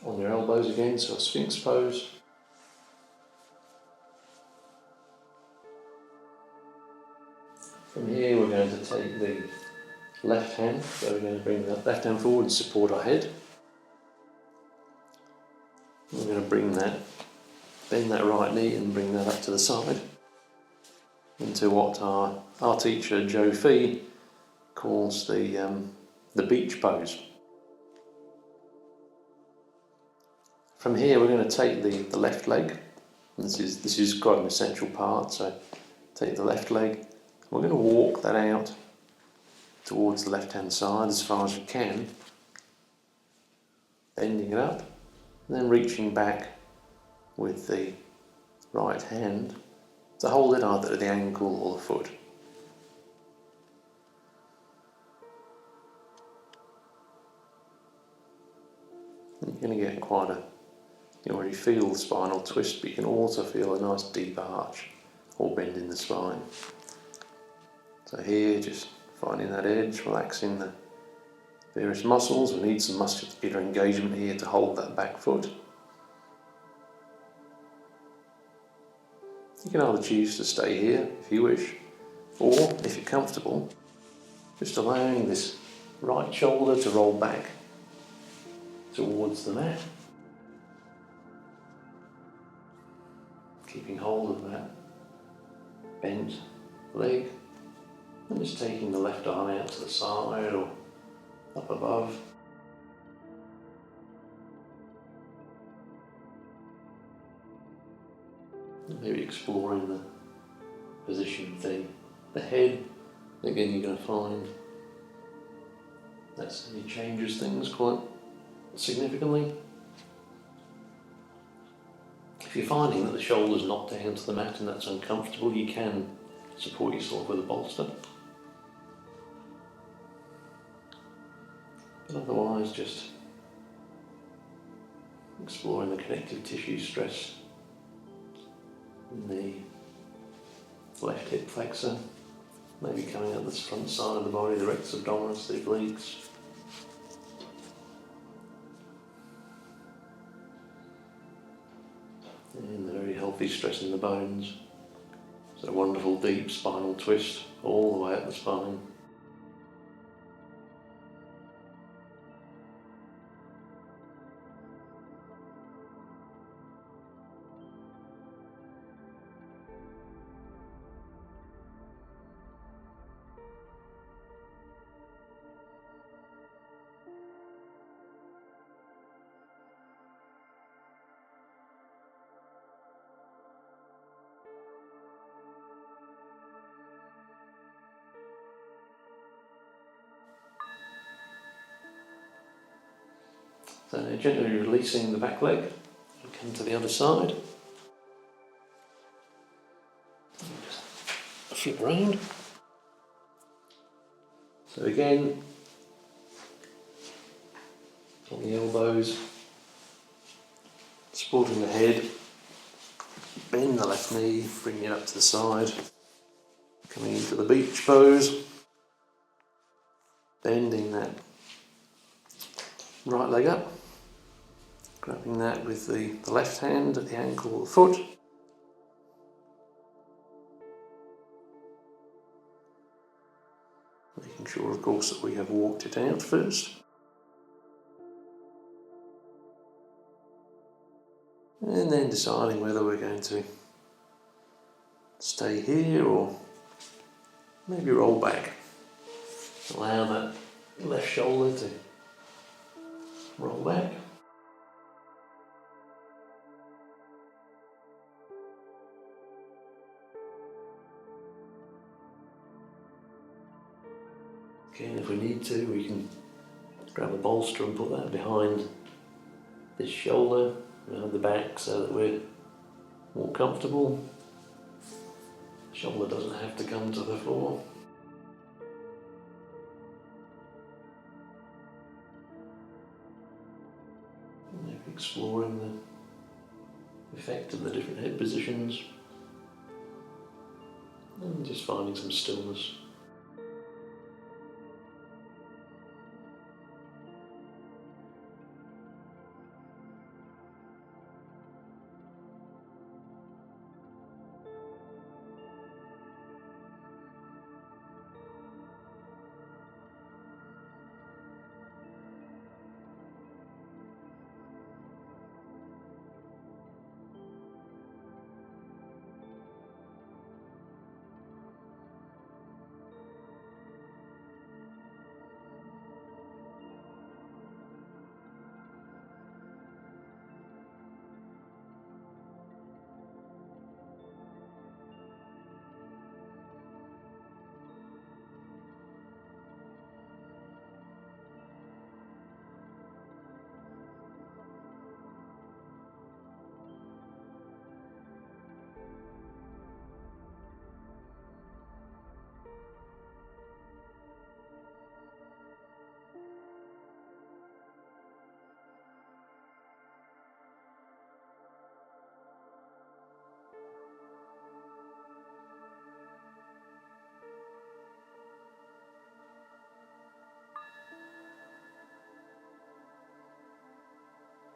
on your elbows again, so a Sphinx pose. From here we're going to take the left hand, so we're going to bring the left hand forward and support our head. We're going to bend that right knee and bring that up to the side into what our teacher Joe Fee calls the beach pose. From here we're going to take the left leg. This is quite an essential part, so take the left leg. We're going to walk that out towards the left hand side as far as you can, bending it up, and then reaching back with the right hand to hold it either at the ankle or the foot. You're going to get you already feel the spinal twist, but you can also feel a nice deep arch or bend in the spine. So here, just finding that edge, relaxing the various muscles. We need some muscular engagement here to hold that back foot. You can either choose to stay here if you wish, or if you're comfortable, just allowing this right shoulder to roll back towards the mat. Keeping hold of that bent leg, and just taking the left arm out to the side or up above. And maybe exploring the position of the head. Again, you're going to find that certainly changes things quite significantly. If you're finding that the shoulder's not down to the mat and that's uncomfortable, you can support yourself with a bolster. But otherwise, just exploring the connective tissue stress in the left hip flexor, maybe coming up this front side of the body, the rectus abdominis, the obliques. And the very healthy stress in the bones. So a wonderful deep spinal twist all the way up the spine. So now gently releasing the back leg, and come to the other side. Just flip around. So again, on the elbows, supporting the head, bend the left knee, bring it up to the side, coming into the beach pose, bending that right leg up, grabbing that with the left hand at the ankle or the foot. Making sure, of course, that we have walked it out first. And then deciding whether we're going to stay here or maybe roll back. Allow that left shoulder to roll back. Again, if we need to, we can grab a bolster and put that behind this shoulder, around the back, so that we're more comfortable. The shoulder doesn't have to come to the floor. Exploring the effect of the different head positions and just finding some stillness.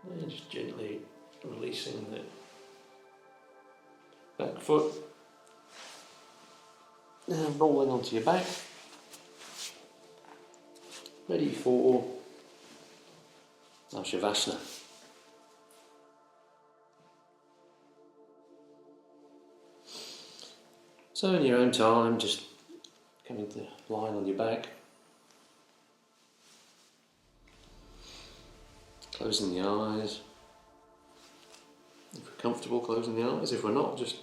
And just gently releasing the back foot and rolling onto your back, ready for our Shavasana. So in your own time, just coming to lying on your back, closing the eyes. If we're comfortable, closing the eyes. If we're not, just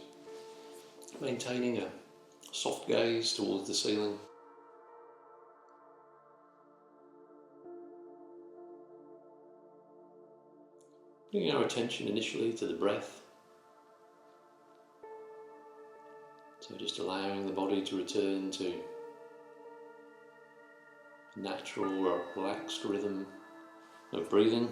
maintaining a soft gaze towards the ceiling. Bringing our attention initially to the breath. So just allowing the body to return to a natural or relaxed rhythm of breathing.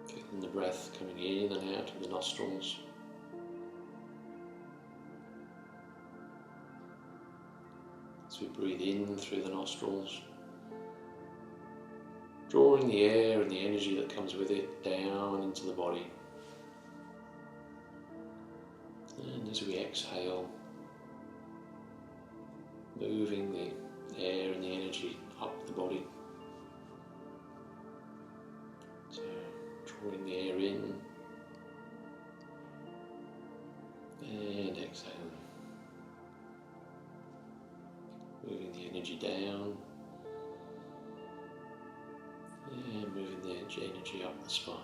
Feeling the breath coming in and out of the nostrils. As we breathe in through the nostrils, drawing the air and the energy that comes with it down into the body. And as we exhale, moving the air and the energy up the body. So drawing the air in and exhaling. Moving the energy down and moving the energy up the spine.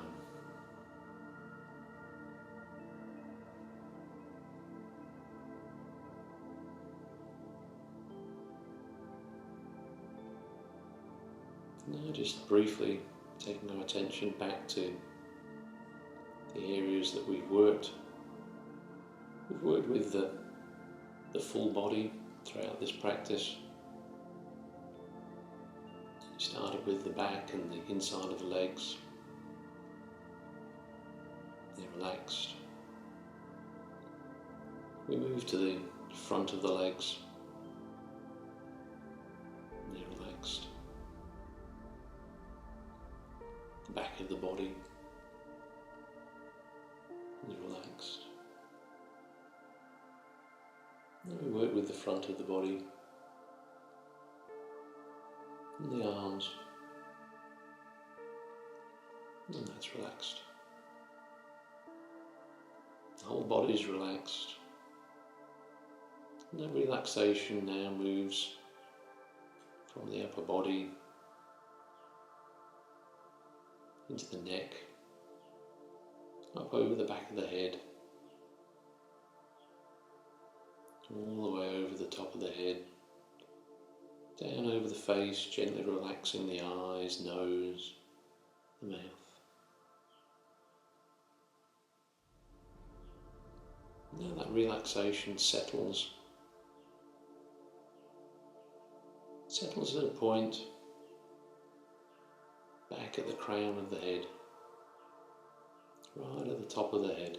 Now just briefly taking our attention back to the areas that we've worked. We've worked with the full body throughout this practice. We started with the back and the inside of the legs. They're relaxed. We move to the front of the legs. They're relaxed. The back of the body. They're relaxed. Then we work with the front of the body and the arms, and that's relaxed. The whole body is relaxed. And that relaxation now moves from the upper body into the neck, up over the back of the head, all the way over the top of the head, down over the face, gently relaxing the eyes, nose, the mouth. Now that relaxation settles settles at a point back at the crown of the head, right at the top of the head.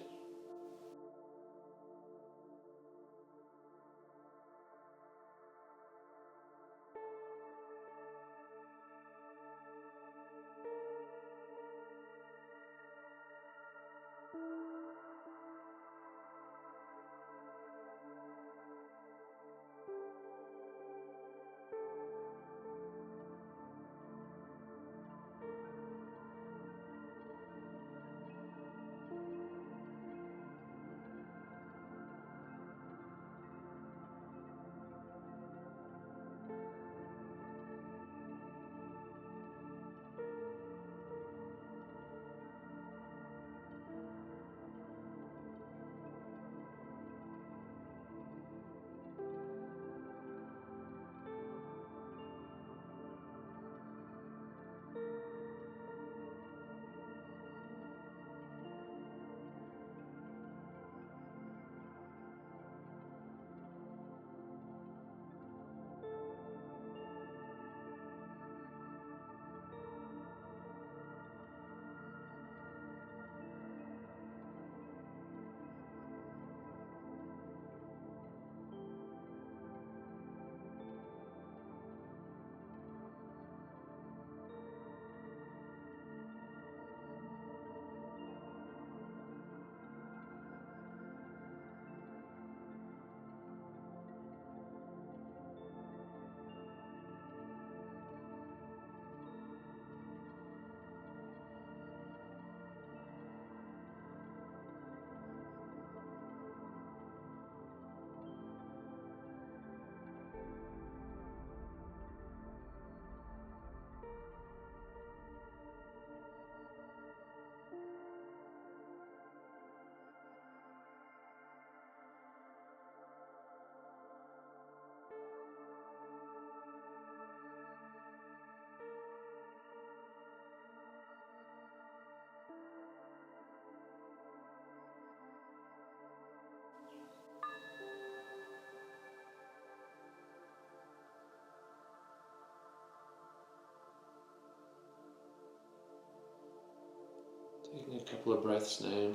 Taking a couple of breaths now.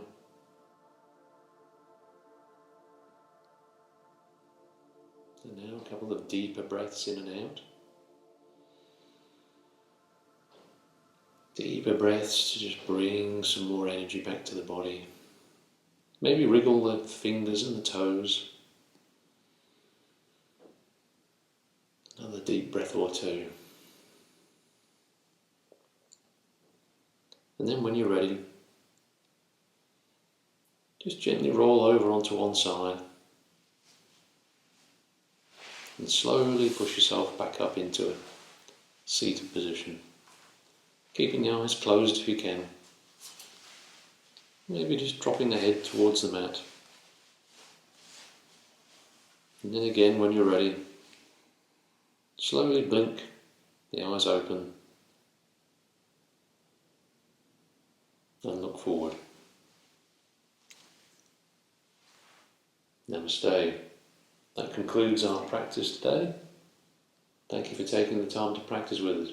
And now a couple of deeper breaths in and out. Deeper breaths to just bring some more energy back to the body. Maybe wriggle the fingers and the toes. Another deep breath or two. And then when you're ready, just gently roll over onto one side. And slowly push yourself back up into a seated position. Keeping the eyes closed if you can. Maybe just dropping the head towards the mat. And then again, when you're ready, slowly blink the eyes open and look forward. Namaste. That concludes our practice today. Thank you for taking the time to practice with us.